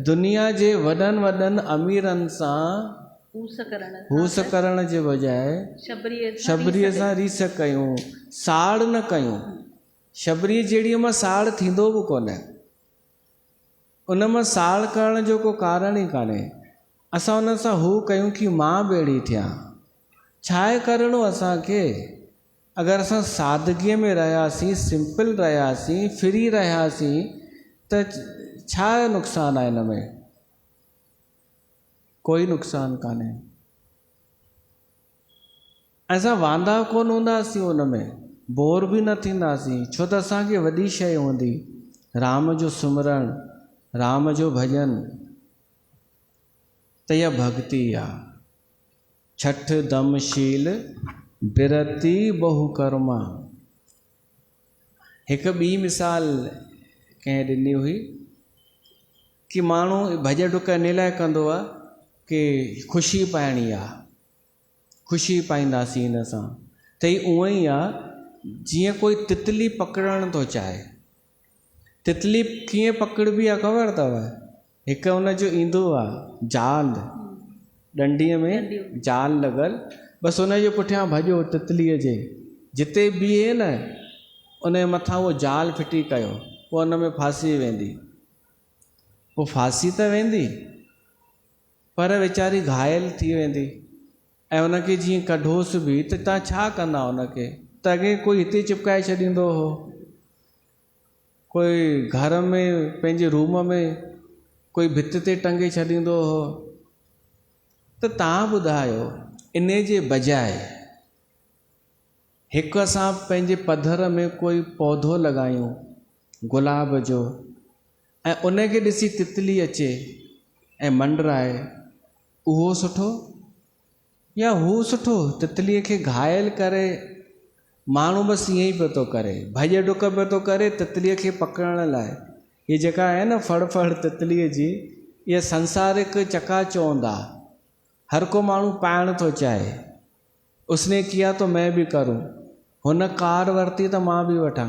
दुनिया जे वॾनि वॾनि अमीरनि सां हूस करण जे बजाए शबरीअ सां रीस कयूं, साड़ न कयूं। शबरीअ जहिड़ीअ मां साड़ थींदो बि कोन्हे, उन मां साड़ करण जो को कारण ई कान्हे। असां उन सां हू कयूं कि मां ॿेड़ी थियां। छा आहे करिणो असांखे? अगरि असां सादगीअ में रहियासीं, सिंपल रहियासीं, फ्री रहियासीं, त छा नुक़सानु आहे हिन में? कोई नुक़सानु कान्हे। असां वांदा कोन हूंदासीं, उन में बोर बि न थींदासीं, छो त असांखे वॾी शइ हूंदी, राम जो सुमरण, राम जो भॼन। त इहा भक्ति आहे। छठ दमशील बिरती बहुकर्मा। हिकु ॿी मिसाल कंहिं ॾिनी हुई कि माण्हू भॼ डुक इन लाइ कंदो आहे कि ख़ुशी पाइणी आहे, ख़ुशी पाईंदासीं हिन सां। त ई उअं ई आहे जीअं कोई तितली पकड़णु थो चाहे। तितली कीअं पकड़बी आहे ख़बर अथव? हिकु हुनजो ईंदो आहे जाल, डंडीअ में जाल लॻल, बसि हुनजे पुठियां भॼो तितलीअ जे, जिते बीहे न उनजे मथां उहो जाल फिटी कयो, पोइ हुन में फासी वेंदी। पोइ फासी त वेंदी पर वीचारी घायल थी वेंदी। ऐं उनखे जीअं कढोसि बि त तव्हां छा कंदा उनखे? त अॻे कोई हिते चिपकाए छॾींदो हो, कोई घर में पंहिंजे रूम में कोई भित ते टंगे छॾींदो हो। त तव्हां ॿुधायो, इन जे बजाए हिकु असां पंहिंजे पधर में कोई पौधो लॻायूं गुलाब जो, ऐं उनखे ॾिसी तितली अचे ऐं मंडराए, उहो सुठो या हू सुठो? तितलीअ खे घायल करे माण्हू बसि ईअं ई पियो थो करे, भॼ डुक पियो थो करे तितलीअ खे पकड़ण लाइ। हीअ जेका आहे न फड़ फड़ तितलीअ जी, इहा संसारिक चकाचौंध आहे। हर को माण्हू पाइण थो चाहे, उसने किया तो मैं भी करूं। हुन कार वरिती त मां बि वठां,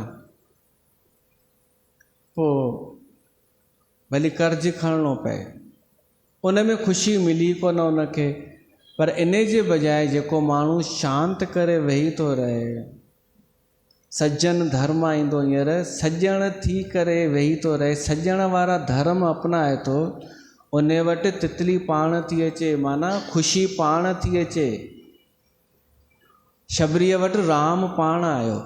पोइ भली कर्ज़ु खणणो पए, उन में ख़ुशी मिली कोन उनखे। पर इन जे बजाए जेको माण्हू शांत करे वेही थो रहे, सज्जन धर्म ईंदो, हींअर सज्जण थी करे वेही थो रहे, सज्जण वारा धर्म अपनाए थो, उन वटि तितली पाण थी अचे, माना ख़ुशी पाण थी अचे। शबरीअ वटि राम पाण आयो,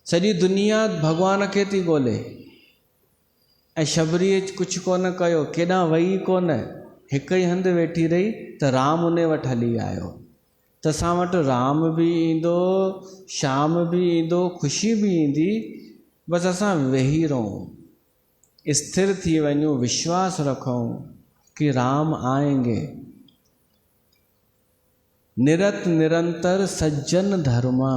सॼी दुनिया भॻवान खे थी ॻोल्हे, ऐं शबरीअ कुझु कोन कयो, केॾां वई कोन, हिकु ई हंधि वेठी रही, त राम उन वटि हली आयो। त असां वटि राम बि ईंदो, शाम बि ईंदो, ख़ुशी बि ईंदी, बसि असां वेही रहूं, स्थिर थी वञूं, विश्वास रखूं कि राम आएंगे। निरत निरंतर सज्जन धर्मा।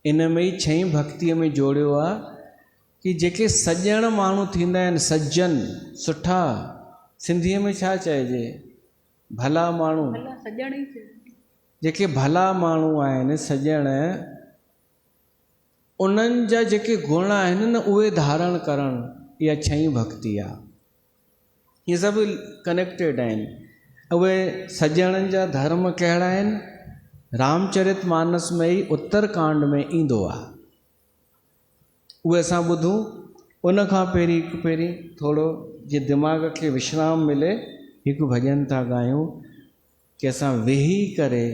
इन में ई छई भक्तिअ में जोड़ियो आहे कि जेके सॼण माण्हू थींदा आहिनि, सज्जन सुठा, सिंधीअ में छा चइजे, भला माण्हू, जेके भला माण्हू आहिनि सॼण, उन्हनि जा जेके गुण आहिनि न उहे धारण करणु, इहा छई भक्ति आहे। इहे सभु कनेक्टेड आहिनि। उहे सॼणनि जा धर्म कहिड़ा आहिनि, रामचरित मानस में ई उत्तरकांड में ईंदो आहे। उहे असां ॿुधूं। उन खां पहिरीं थोरो जीअं दिमाग़ खे विश्राम मिले, हिकु भॼन था ॻायूं कि असां वेही करे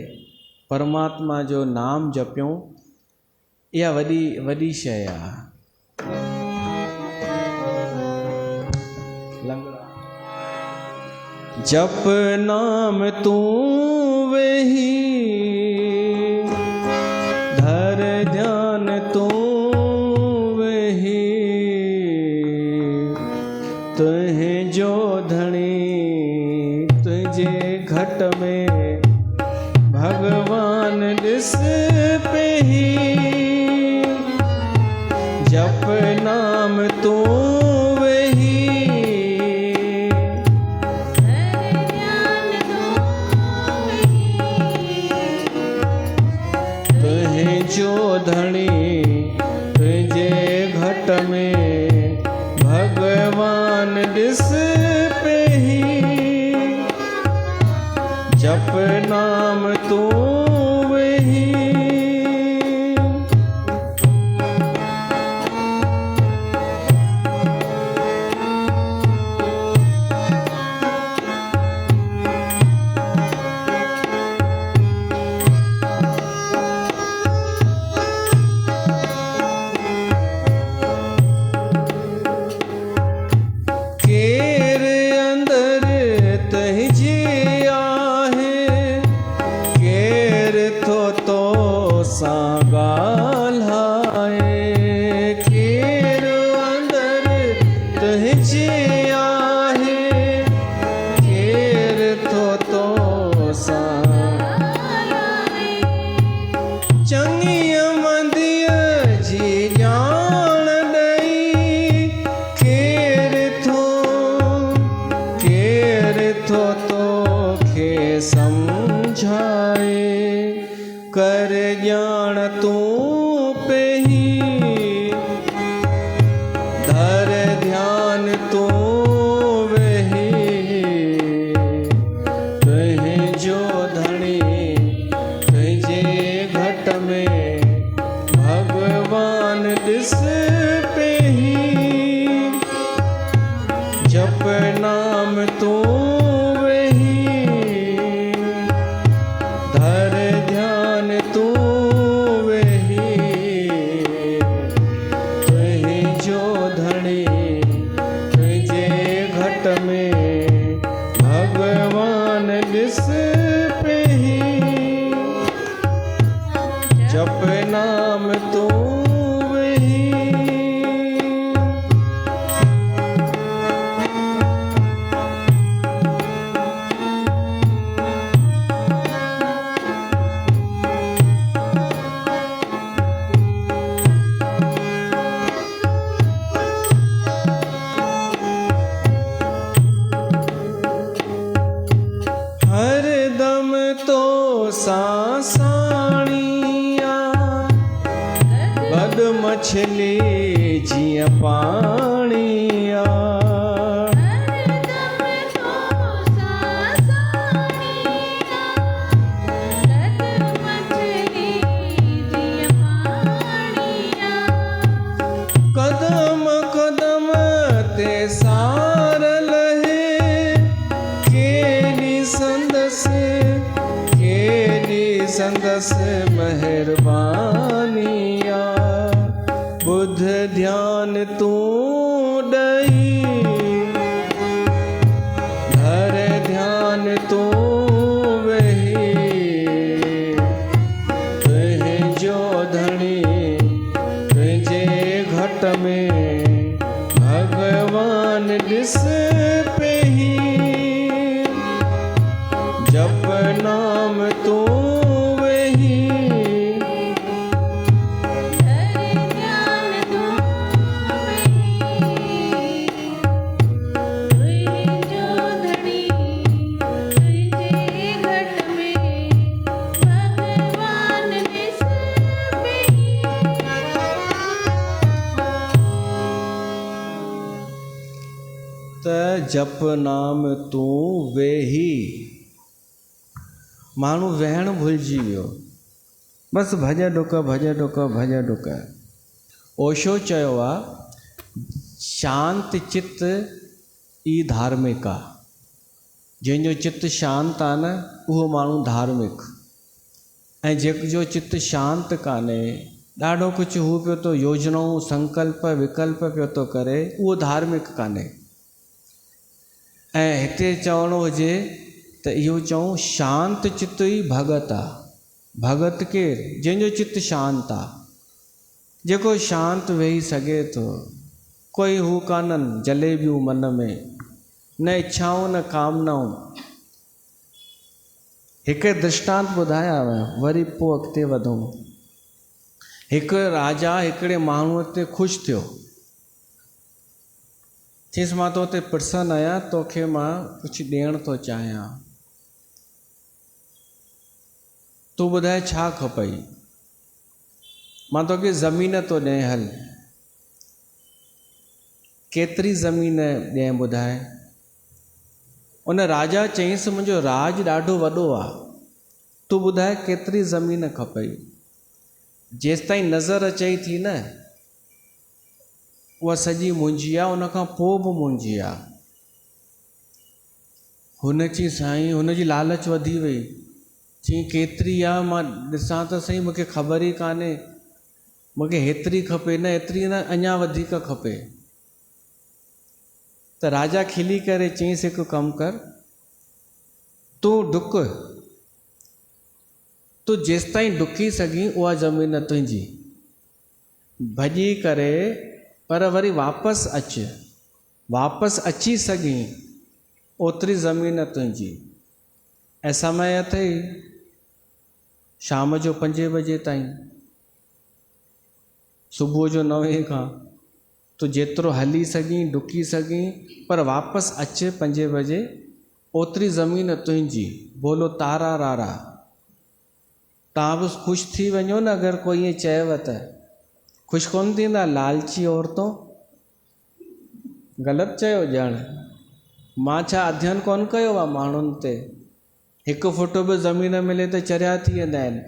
परमात्मा जो नाम जपियूं। इहा वॾी शइ आहे। जप नाम तू वेही, धर ध्यान तू वेही, तुहे जो धणी तुझे घट में भगवान ॾिस पेही। जप नाम तू जो धनी तुझे घट में भगवान ॾिस पेही। जप नाम तू वेही। कर ज्ञान तू पेही, धर ध्यान तू वेही। तुहे जो धनी तुझे घट में भगवान ॾिस पेही। जप नाम तू जप नाम तू हर दम तो सासाणिया बद मछली जिया पाणिया। कदम कदम ते सार लहे केली संदस मेहरबानिया। बुध ध्यान तू दई, धर ध्यान तू वेही। तुहे जो धनी तुझे घट में भगवान ॾिस पेही। जप नाम तू जप नाम तू वेही। माण्हू वेहण भुलिजी वियो, बसि भॼ डुक भॼ डुक भॼ डुक। ओशो चयो आहे शांति चित्त ई धार्मिक आहे। जंहिंजो चित्त शांति आहे न उहो माण्हू धार्मिक। ऐं जेको चित्त शांति कान्हे, ॾाढो कुझु हू पियो थो योजनाऊं संकल्प विकल्प पियो थो करे, उहो धार्मिक कान्हे। ऐं हिते चवणो हुजे त इहो चऊं शांति चित्त ई भगत आहे। भगत केरु? जंहिंजो चित्त शांति आहे, जेको शांति वेही सघे थो। कोई हू कान्हनि जलेबियूं मन में, न इच्छाऊं न कामनाऊं। हिकु दृष्टांत ॿुधायां वरी पोइ अॻिते वधूं। हिकु राजा हिकिड़े माण्हूअ ते ख़ुशि थियो, चयसि मां तो ते प्रसन्न आहियां, तोखे मां कुझु ॾियण थो चाहियां, तूं ॿुधाए छा खपई? मां तोखे ज़मीन थो ॾियां, हल केतिरी ज़मीन ॾियां ॿुधाए? उन राजा चयईंसि मुंहिंजो राज ॾाढो वॾो आहे, तूं ॿुधाए केतिरी ज़मीन खपई? जेसि ताईं नज़र अचई थी न उहा सॼी मुंहिंजी आहे, उनखां पोइ बि मुंहिंजी आहे। हुन चई साईं, हुनजी लालच वधी वई, चई केतिरी आहे? मां ॾिसां त सही, मूंखे ख़बर ई कान्हे, मूंखे हेतिरी खपे, न एतिरी न, अञा वधीक खपे। त राजा खिली करे चयईंसि हिकु कमु कर, तूं डुक, तूं जेसि ताईं डुकी सघीं उहा ज़मीन तुंहिंजी, भॼी करे पर वरी वापसि अचु, वापसि अची सघीं ओतिरी ज़मीन तुंहिंजी। ऐं समय अथई शाम जो 5 बजे ताईं, सुबुह जो 9 खां। तूं जेतिरो हली सघीं डुकी सघीं पर वापसि अचु 5 बजे, ओतिरी ज़मीन तुंहिंजी। बोलो तारा रारा। तव्हां बि ख़ुशि थी वञो न, अगरि कोई ईअं चयव त। ख़ुशि कोन थींदा लालची औरतों? ग़लति चयो ॼण। मां छा अध्ययन कोन कयो आहे माण्हुनि ते? 1 फुट बि ज़मीन मिले त चरिया थी वेंदा आहिनि।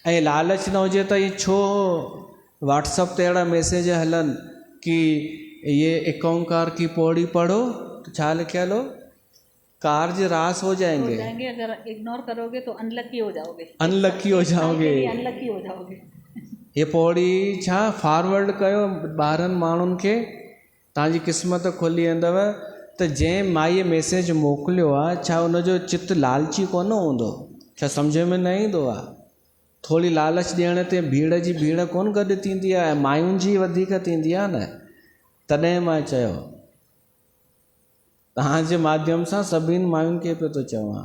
ऐं लालच न हुजे त ये छो व्हाट्सअप ते अहिड़ा मैसेज हलनि कि ये 1 ओंकार की पौड़ी पढ़ो, तो छा लिखियल हो? कार्य रास हो जाएंगे। अगर इग्नोर करोगे तो अनलकी हो जाओगे। अनलकी हो जाओगे। अनलकी हो जाओगे। ये पौड़ी छा फॉरवर्ड कयो ॿारनि माण्हुनि खे, तव्हांजी क़िस्मत खुली वेंदव। त जंहिं माईअ मैसेज मोकिलियो आहे, छा उनजो चित्त लालची कोन हूंदो? छा सम्झ में न ईंदो आहे? थोरी लालच ॾियण ते भीड़ जी भीड़ कोन गॾु थींदी आहे, ऐं मायुनि जी वधीक थींदी आहे न। तॾहिं मां चयो तव्हांजे माध्यम सां सभिनि मायुनि खे पियो थो चवां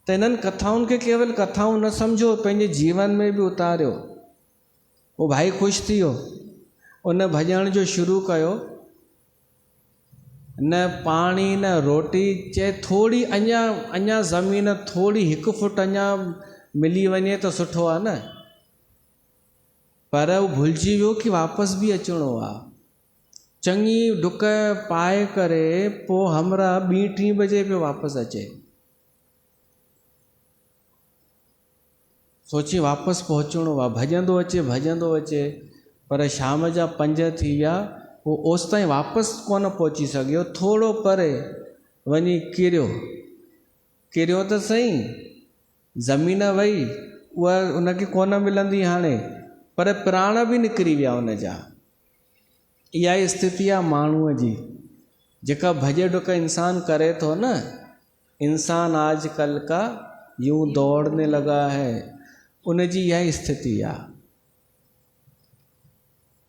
त इन्हनि कथाउनि खे केवल कथाऊं न सम्झो, पंहिंजे जीवन में बि उतारियो। उहो भाई ख़ुशि थी वियो, उन भॼण जो शुरू कयो। न पाणी न रोटी, चए थोरी अञा ज़मीन थोरी 1 फुट अञा मिली वञे त सुठो आहे न। पर उहो भुलिजी वियो कि वापसि बि अचिणो आहे। चङी डुक पाए करे पोइ हमरा 2-3 बजे पियो वापसि अचे। सोची वापसि पहुचणो आहे, भॼंदो अचे, पर शाम जा 5 थी विया, उहो ओसि ताईं वापसि कोन पहुची सघियो। थोरो परे वञी किरियो त सही, ज़मीन वई, उहा उनखे कोन मिलंदी हाणे, पर प्राण बि निकिरी विया उन जा। इहा ई स्थिति आहे माण्हूअ जी, जेका भॼ डुक इंसान करे थो न। इंसान आजकल का यूं दौड़ने लगा है, उनजी इहा ई स्थिति आहे।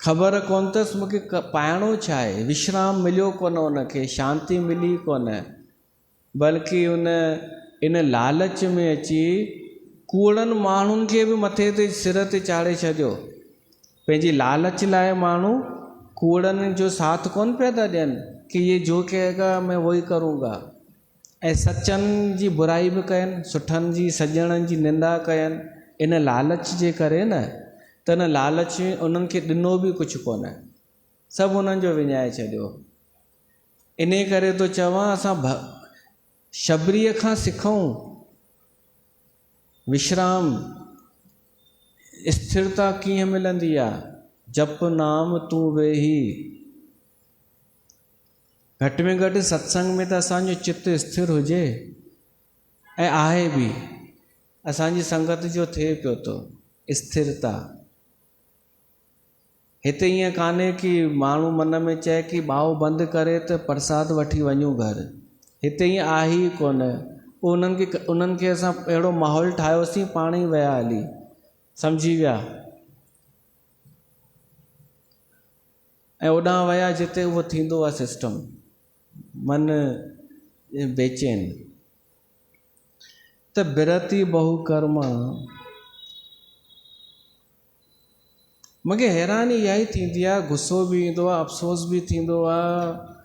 ख़बर कोन अथसि मूंखे पाइणो छा आहे, विश्राम मिलियो कोन, उनखे शांती मिली कोन, बल्कि इन लालच में अची कूड़नि माण्हुनि खे बि मथे ते सिर ते चाढ़े छॾियो। पंहिंजी लालच लाइ माण्हू कूड़नि जो साथ कोन पिया था ॾियनि कि ये जो कहेगा मैं वो ही करूँगा। ऐं सचनि जी बुराई बि कयनि, सुठनि जी सॼणनि जी निंदा कयनि, इन लालच जे करे न। त इन लालच उन्हनि खे ॾिनो बि कुझु कोन। सभु उन्हनि जो विञाए छॾियो। इन करे तो चवां असां शबरीअ खां सिखूं विश्राम, स्थिरता कीअं मिलंदी आहे। जप नाम तूं वेही, घटि में घटि सत्संग में त असांजो चित्त स्थिर हुजे, ऐं आहे बि, असांजी संगत जो थिए पियो थो स्थिरता। हिते ईअं कान्हे कि माण्हू मन में चए कि ॿाओ बंदि करे त प्रसाद वठी वञूं घर, हिते ईअं आहे ई कोन। पोइ उन्हनि खे असां अहिड़ो माहौल ठाहियोसीं, पाण ई विया हली, सम्झी विया, ऐं ओॾां विया जिते उहो थींदो आहे सिस्टम, मन बेचैन। त बिरती बहु कर्म, मूंखे हैरानी इहा ई थींदी आहे, गुस्सो बि ईंदो आहे, अफ़सोस बि थींदो आहे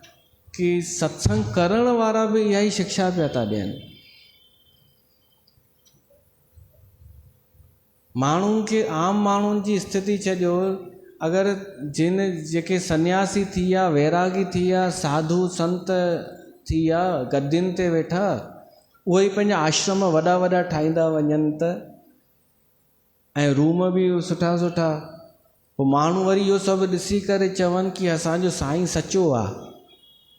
कि सत्संग करण वारा बि इहा ई शिक्षा पिया था ॾियनि। माण्हुनि खे, आम माण्हुनि जी स्थिति छॾियो, अगरि जेके सन्यासी थी विया, वैरागी थी विया, साधु संत थी विया, गद्दियुनि ते वेठा, उहे ई पंहिंजा आश्रम वॾा वॾा ठाहींदा वञनि त, ऐं रूम बि सुठा सुठा। पोइ माण्हू वरी इहो सभु ॾिसी करे चवनि कि असांजो साईं सचो आहे।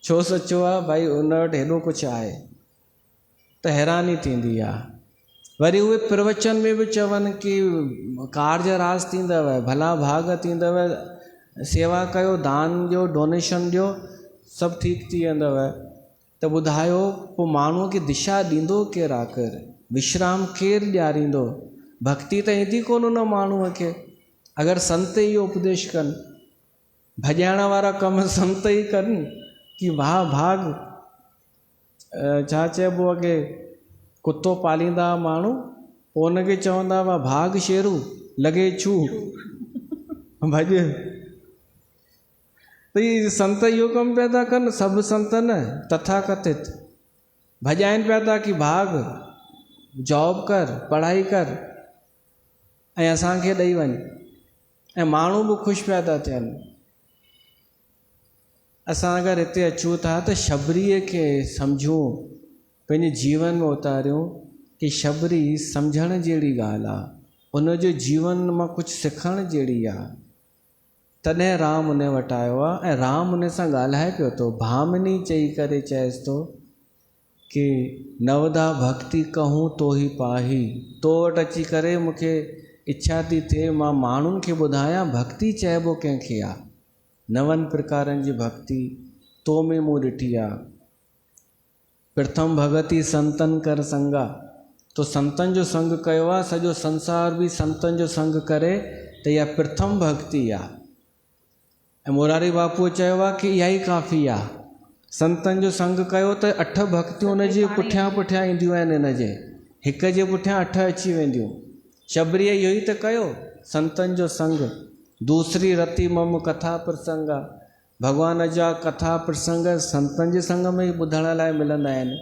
छो सचो आहे? भाई उन वटि हेॾो कुझु आहे। त हैरानी थींदी आहे। वरी उहे प्रवचन में बि चवनि कि कार्ज रास थींदव, भला भाग थींदव, सेवा कयो, दान ॾियो, डोनेशन ॾियो, सभु ठीकु थी वेंदव। त ॿुधायो, पोइ माण्हूअ खे दिशा ॾींदो केरु आख़िर? विश्राम केरु ॾियारींदो? भक्ति त ईंदी कोन उन माण्हूअ खे। अगरि संत इहो उपदेश कनि, भॼाइण वारा कम संत ई कनि कि वाह भाग, छा चइबो आहे कि कुतो पालींदा माण्हू, पोइ उनखे चवंदा हुआ भाग शेरू लॻे छू भॼ। त इहे संत इहो कमु पिया था कनि, सभु संत न, तथाकथित भॼाइनि पिया था कि भाग, जॉब कर, पढ़ाई कर, ऐं असांखे ॾेई वञ, ऐं माण्हू बि ख़ुशि पिया था थियनि। असां अगरि हिते अचूं था त शबरीअ खे सम्झूं, पंहिंजे जीवन में उतारियूं कि शबरी सम्झण जहिड़ी ॻाल्हि आहे, उनजो जीवन मां कुझु सिखण जहिड़ी आहे। तॾहिं राम उन वटि आयो आहे, ऐं राम उन सां ॻाल्हाए पियो थो। भामिनी चई करे चएसि थो कि नवदा भक्ति कहूं तो ही पाही। तो वटि अची करे मूंखे इच्छा थी थिए मां माण्हुनि खे ॿुधायां भक्ति चइबो कंहिंखे आहे। 9 प्रकारनि जी भक्ति तो में मूं ॾिठी आहे। प्रथम भगति संतन कर संगा, तो संतनि जो संग कयो आहे, सॼो संसार बि संतनि जो संग करे, त इहा प्रथम भक्ति आहे। ऐं मोरारी बापूअ चयो आहे कि इहा ई काफ़ी आहे। संतनि जो संग कयो त 8 भक्तियूं उन जे पुठियां पुठियां ईंदियूं आहिनि, इन जे हिक जे पुठियां 8 अची वेंदियूं। शबरीअ इहो ई त कयो, संतनि जो संग। दूसरी रति मम कथा प्रसंगा, भॻवान जा कथा प्रसंग संतनि जे संग में ई ॿुधण लाइ मिलंदा आहिनि।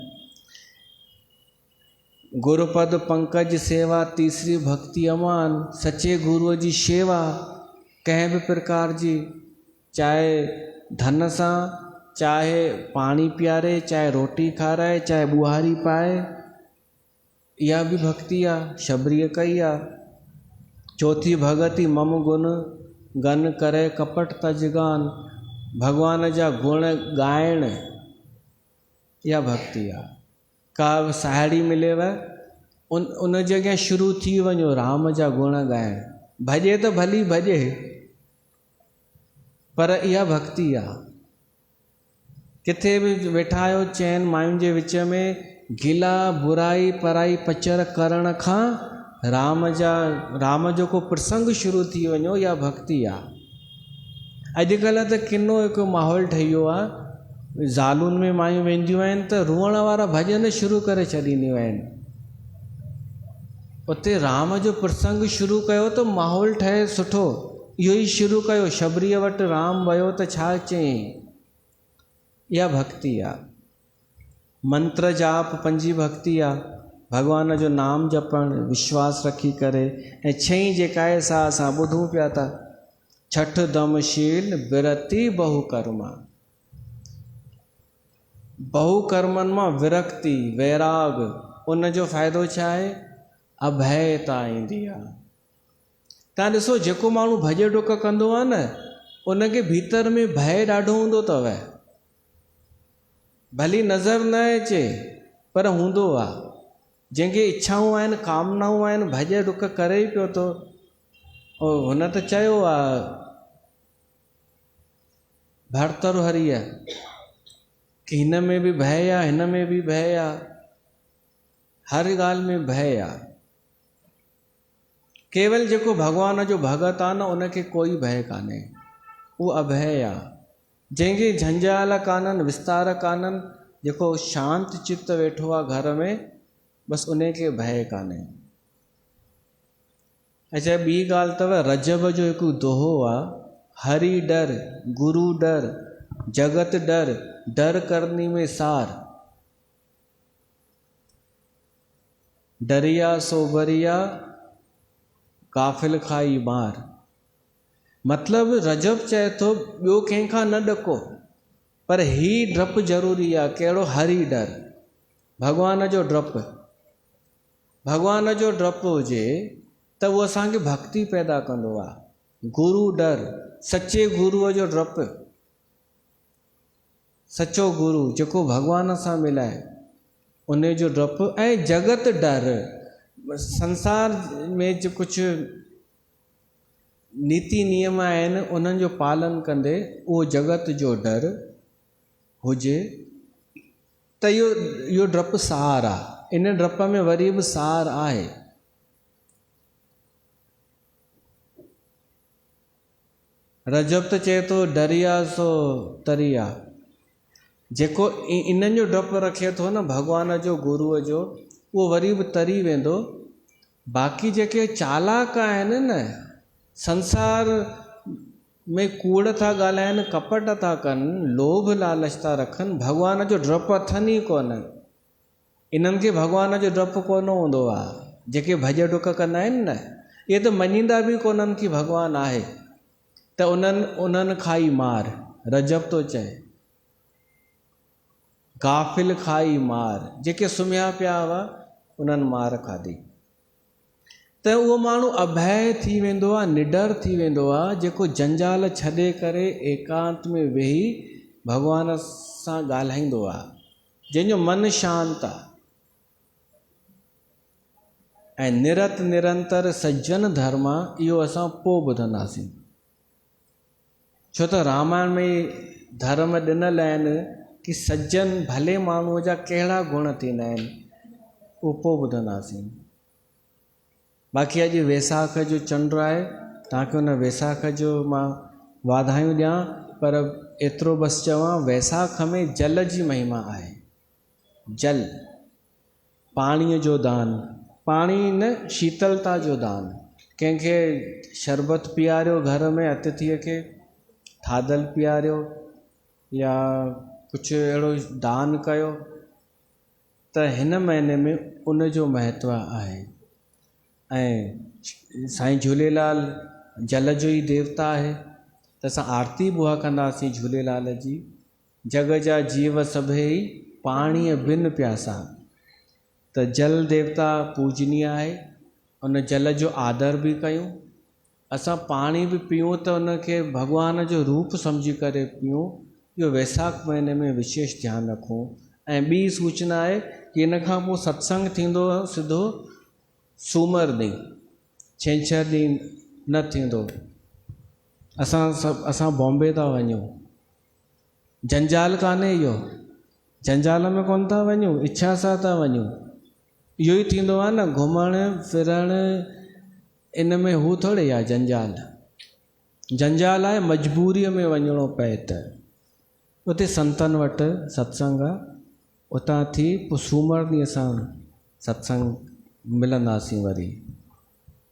गुरुपद पंकज सेवा, तीसरी भक्ति अमान, सचे गुरुअ जी शेवा कंहिं बि प्रकार जी, चाहे धन सां, चाहे पाणी पीआरे, चाहे रोटी खाराए, चाहे ॿुहारी पाए, इहा बि भक्ति आहे, शबरीअ कई आहे। चौथी भगति मम गुण गन करे कपट तजगान, भगवान जा गुण ॻाइण, इहा भक्ति आहे। का साहेड़ी मिलेव, उन जॻह शुरू थी वञो राम जा गुण ॻाइण, भॼे त भली भॼे, पर इहा भक्ति आहे। किथे बि वेठा आहियो चइनि मायुनि जे विच में, गिला बुराई पराई पचर करण खां राम जो को प्रसंग शुरू थी वञो, इहा भक्ति आहे। अॼुकल्ह त किनो हिकु माहौल ठही वियो आहे, ज़ालुनि में मायूं वेंदियूं आहिनि त रुअण वारा भॼन शुरू करे छॾींदियूं आहिनि। उते राम जो प्रसंग शुरू कयो त माहौल ठहे सुठो, इहो ई शुरू कयो। शबरीअ वटि राम वियो त छा चयईं, इहा भक्ति आहे। मंत्र जाप 5 भक्ति आहे, भगवान जो नाम जपणु, विश्वास रखी करे, ऐं 6 जेका आहे सा असां ॿुधूं पिया था। छठ दमशील विरति बहुकर्मा। बहुकर्मनि मां विरक्ति वैराग उन जो फ़ाइदो छा आहे? अभयता ईंदी आहे। तव्हां ॾिसो जेको माण्हू भॼ डुक कंदो आहे न उनखे भीतर में भय ॾाढो हूंदो अथव। भली नज़र न अचे पर हूंदो आहे। जंहिंखे इच्छाऊं आहिनि कामनाऊं आहिनि भॼ डुक करे ई पियो थो। हुन त चयो आहे भर्तृहरिअ कि हिन में बि भय आहे, हिन में बि भय आहे, हर ॻाल्हि में भय आहे। केवल जेको भॻवान जो भगत आहे न उनखे कोई भय कान्हे, उहो अभय आहे। जंहिंखे झंझाल कान्हनि विस्तार कान्हनि, जेको शांति चित्त वेठो आहे घर में, बसि उनखे भय कान्हे। अच्छा, ॿी ॻाल्हि अथव रजब जो हिकु दोहो आहे, हरि डर गुरु डर जगत डर डर करनी में सार। डरिया सोबरिया गाफिल खाई मार। मतिलबु रजब चए थो ॿियो कंहिंखां न ॾको, पर ही डपु ज़रूरी आहे। कहिड़ो? हरि डर, भॻवान जो डपु। भॻवान जो डपु हुजे त उहो असांखे भक्ति पैदा कंदो आहे। गुरु डर, सचे गुरूअ जो डपु। सचो गुरु जेको भॻवान सां मिलाए उन जो डपु। ऐं जगत डर, संसार में जो कुझु नीति नियम आहिनि उन्हनि जो पालन कंदे उहो जगत जो डर हुजे त इहो डपु सार आहे। इन डप में वरी बि सार आहे। रजब त चए थो डरिया सो तरिया। जेको इन्हनि जो डपु रखे थो न भॻवान जो गुरूअ जो, उहो वरी बि तरी वेंदो। बाक़ी जेके चालाक आहिनि न, संसार में कूड़ था ॻाल्हाइनि, कपट था कनि, लोभ लालच था रखनि, भॻवान जो डपु अथनि ई कोन। इन्हनि खे भॻवान जो डपु कोन हूंदो आहे। जेके भॼ डुक कंदा आहिनि न, इहे त मञींदा बि कोन्हनि कि भॻवानु आहे, त उन्हनि खाई मार। रजब थो चए गाफिल खाई मार, जेके सुम्हिया पिया हुआ उन्हनि मार खाधी। त उहो माण्हू अभय थी वेंदो आहे, निडर थी वेंदो आहे, जेको जंजाल छॾे करे एकांत में वेही भॻवान सां ॻाल्हाईंदो आहे, जंहिंजो मन शांति आहे। ऐं निरत निरंतर सज्जन धर्म, इहो असां पोइ ॿुधंदासीं। छो त रामायण में धर्म ॾिनल आहिनि कि सज्जन भले माण्हूअ जा कहिड़ा गुण थींदा आहिनि, उहो पोइ ॿुधंदासीं। बाक़ी अॼु वैसाख जो चंड आहे, तव्हांखे हुन वैसाख जो मां वाधायूं ॾियां, पर एतिरो बसि चवां, वैसाख में जल जी महिमा आहे। जल, पाणीअ जो दान, पाणी न शीतलता जो दान। कंहिंखे शरबत पीआरियो, घर में अतिथीअ खे थादल पीआरियो या कुझु अहिड़ो दान कयो, त हिन महीने में उन जो महत्व आहे। ऐं साईं झूलेलाल जल जो ई देवता आहे, त असां आरती बुआ कंदासीं झूलेलाल जी। जग जा जीव सभई पाणीअ बिन प्यासा। त जल देवता पूजनीय आहे, उन जल जो आदर बि कयूं। असां पाणी बि पीऊं त उनखे भॻवान जो रूप सम्झी करे पीऊं। इहो वैसाख महीने में विशेष ध्यानु रखूं। ऐं ॿी सूचना आहे कि इन खां पोइ सत्संग थींदो सिधो सूमर ॾींहुं, छंछरु ॾींहुं न थींदो। असां बॉम्बे था वञूं, जंजाल कान्हे इहो, जंजाल में कोन था वञूं, इच्छा सां था वञूं। इहो ई थींदो आहे न, घुमण फिरण इन में हू थोरे आहे जंजाल। जंजाल आहे मजबूरीअ में वञिणो पए त उते संतनि वटि सत्संग आहे, उतां थी पोइ सूमर ॾींहुं असां सत्संग मिलंदासीं वरी।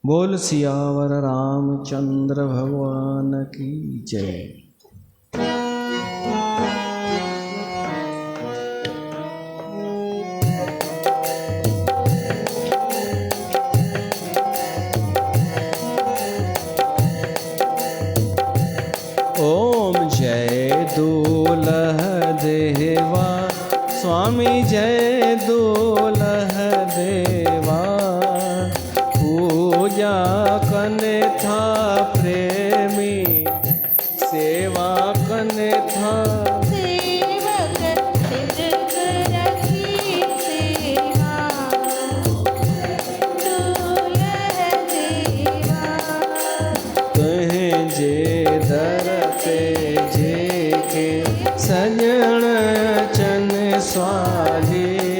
बोल सियावर रामचंद्र भगवान की जय। देवा स्वामी जय दुलह देवा पूजा कने था प्रेमी सेवा कने था सेवक तिलक रखी सेवा दुलह देवा कहें जे दर पे जे के सजण चन स्वाली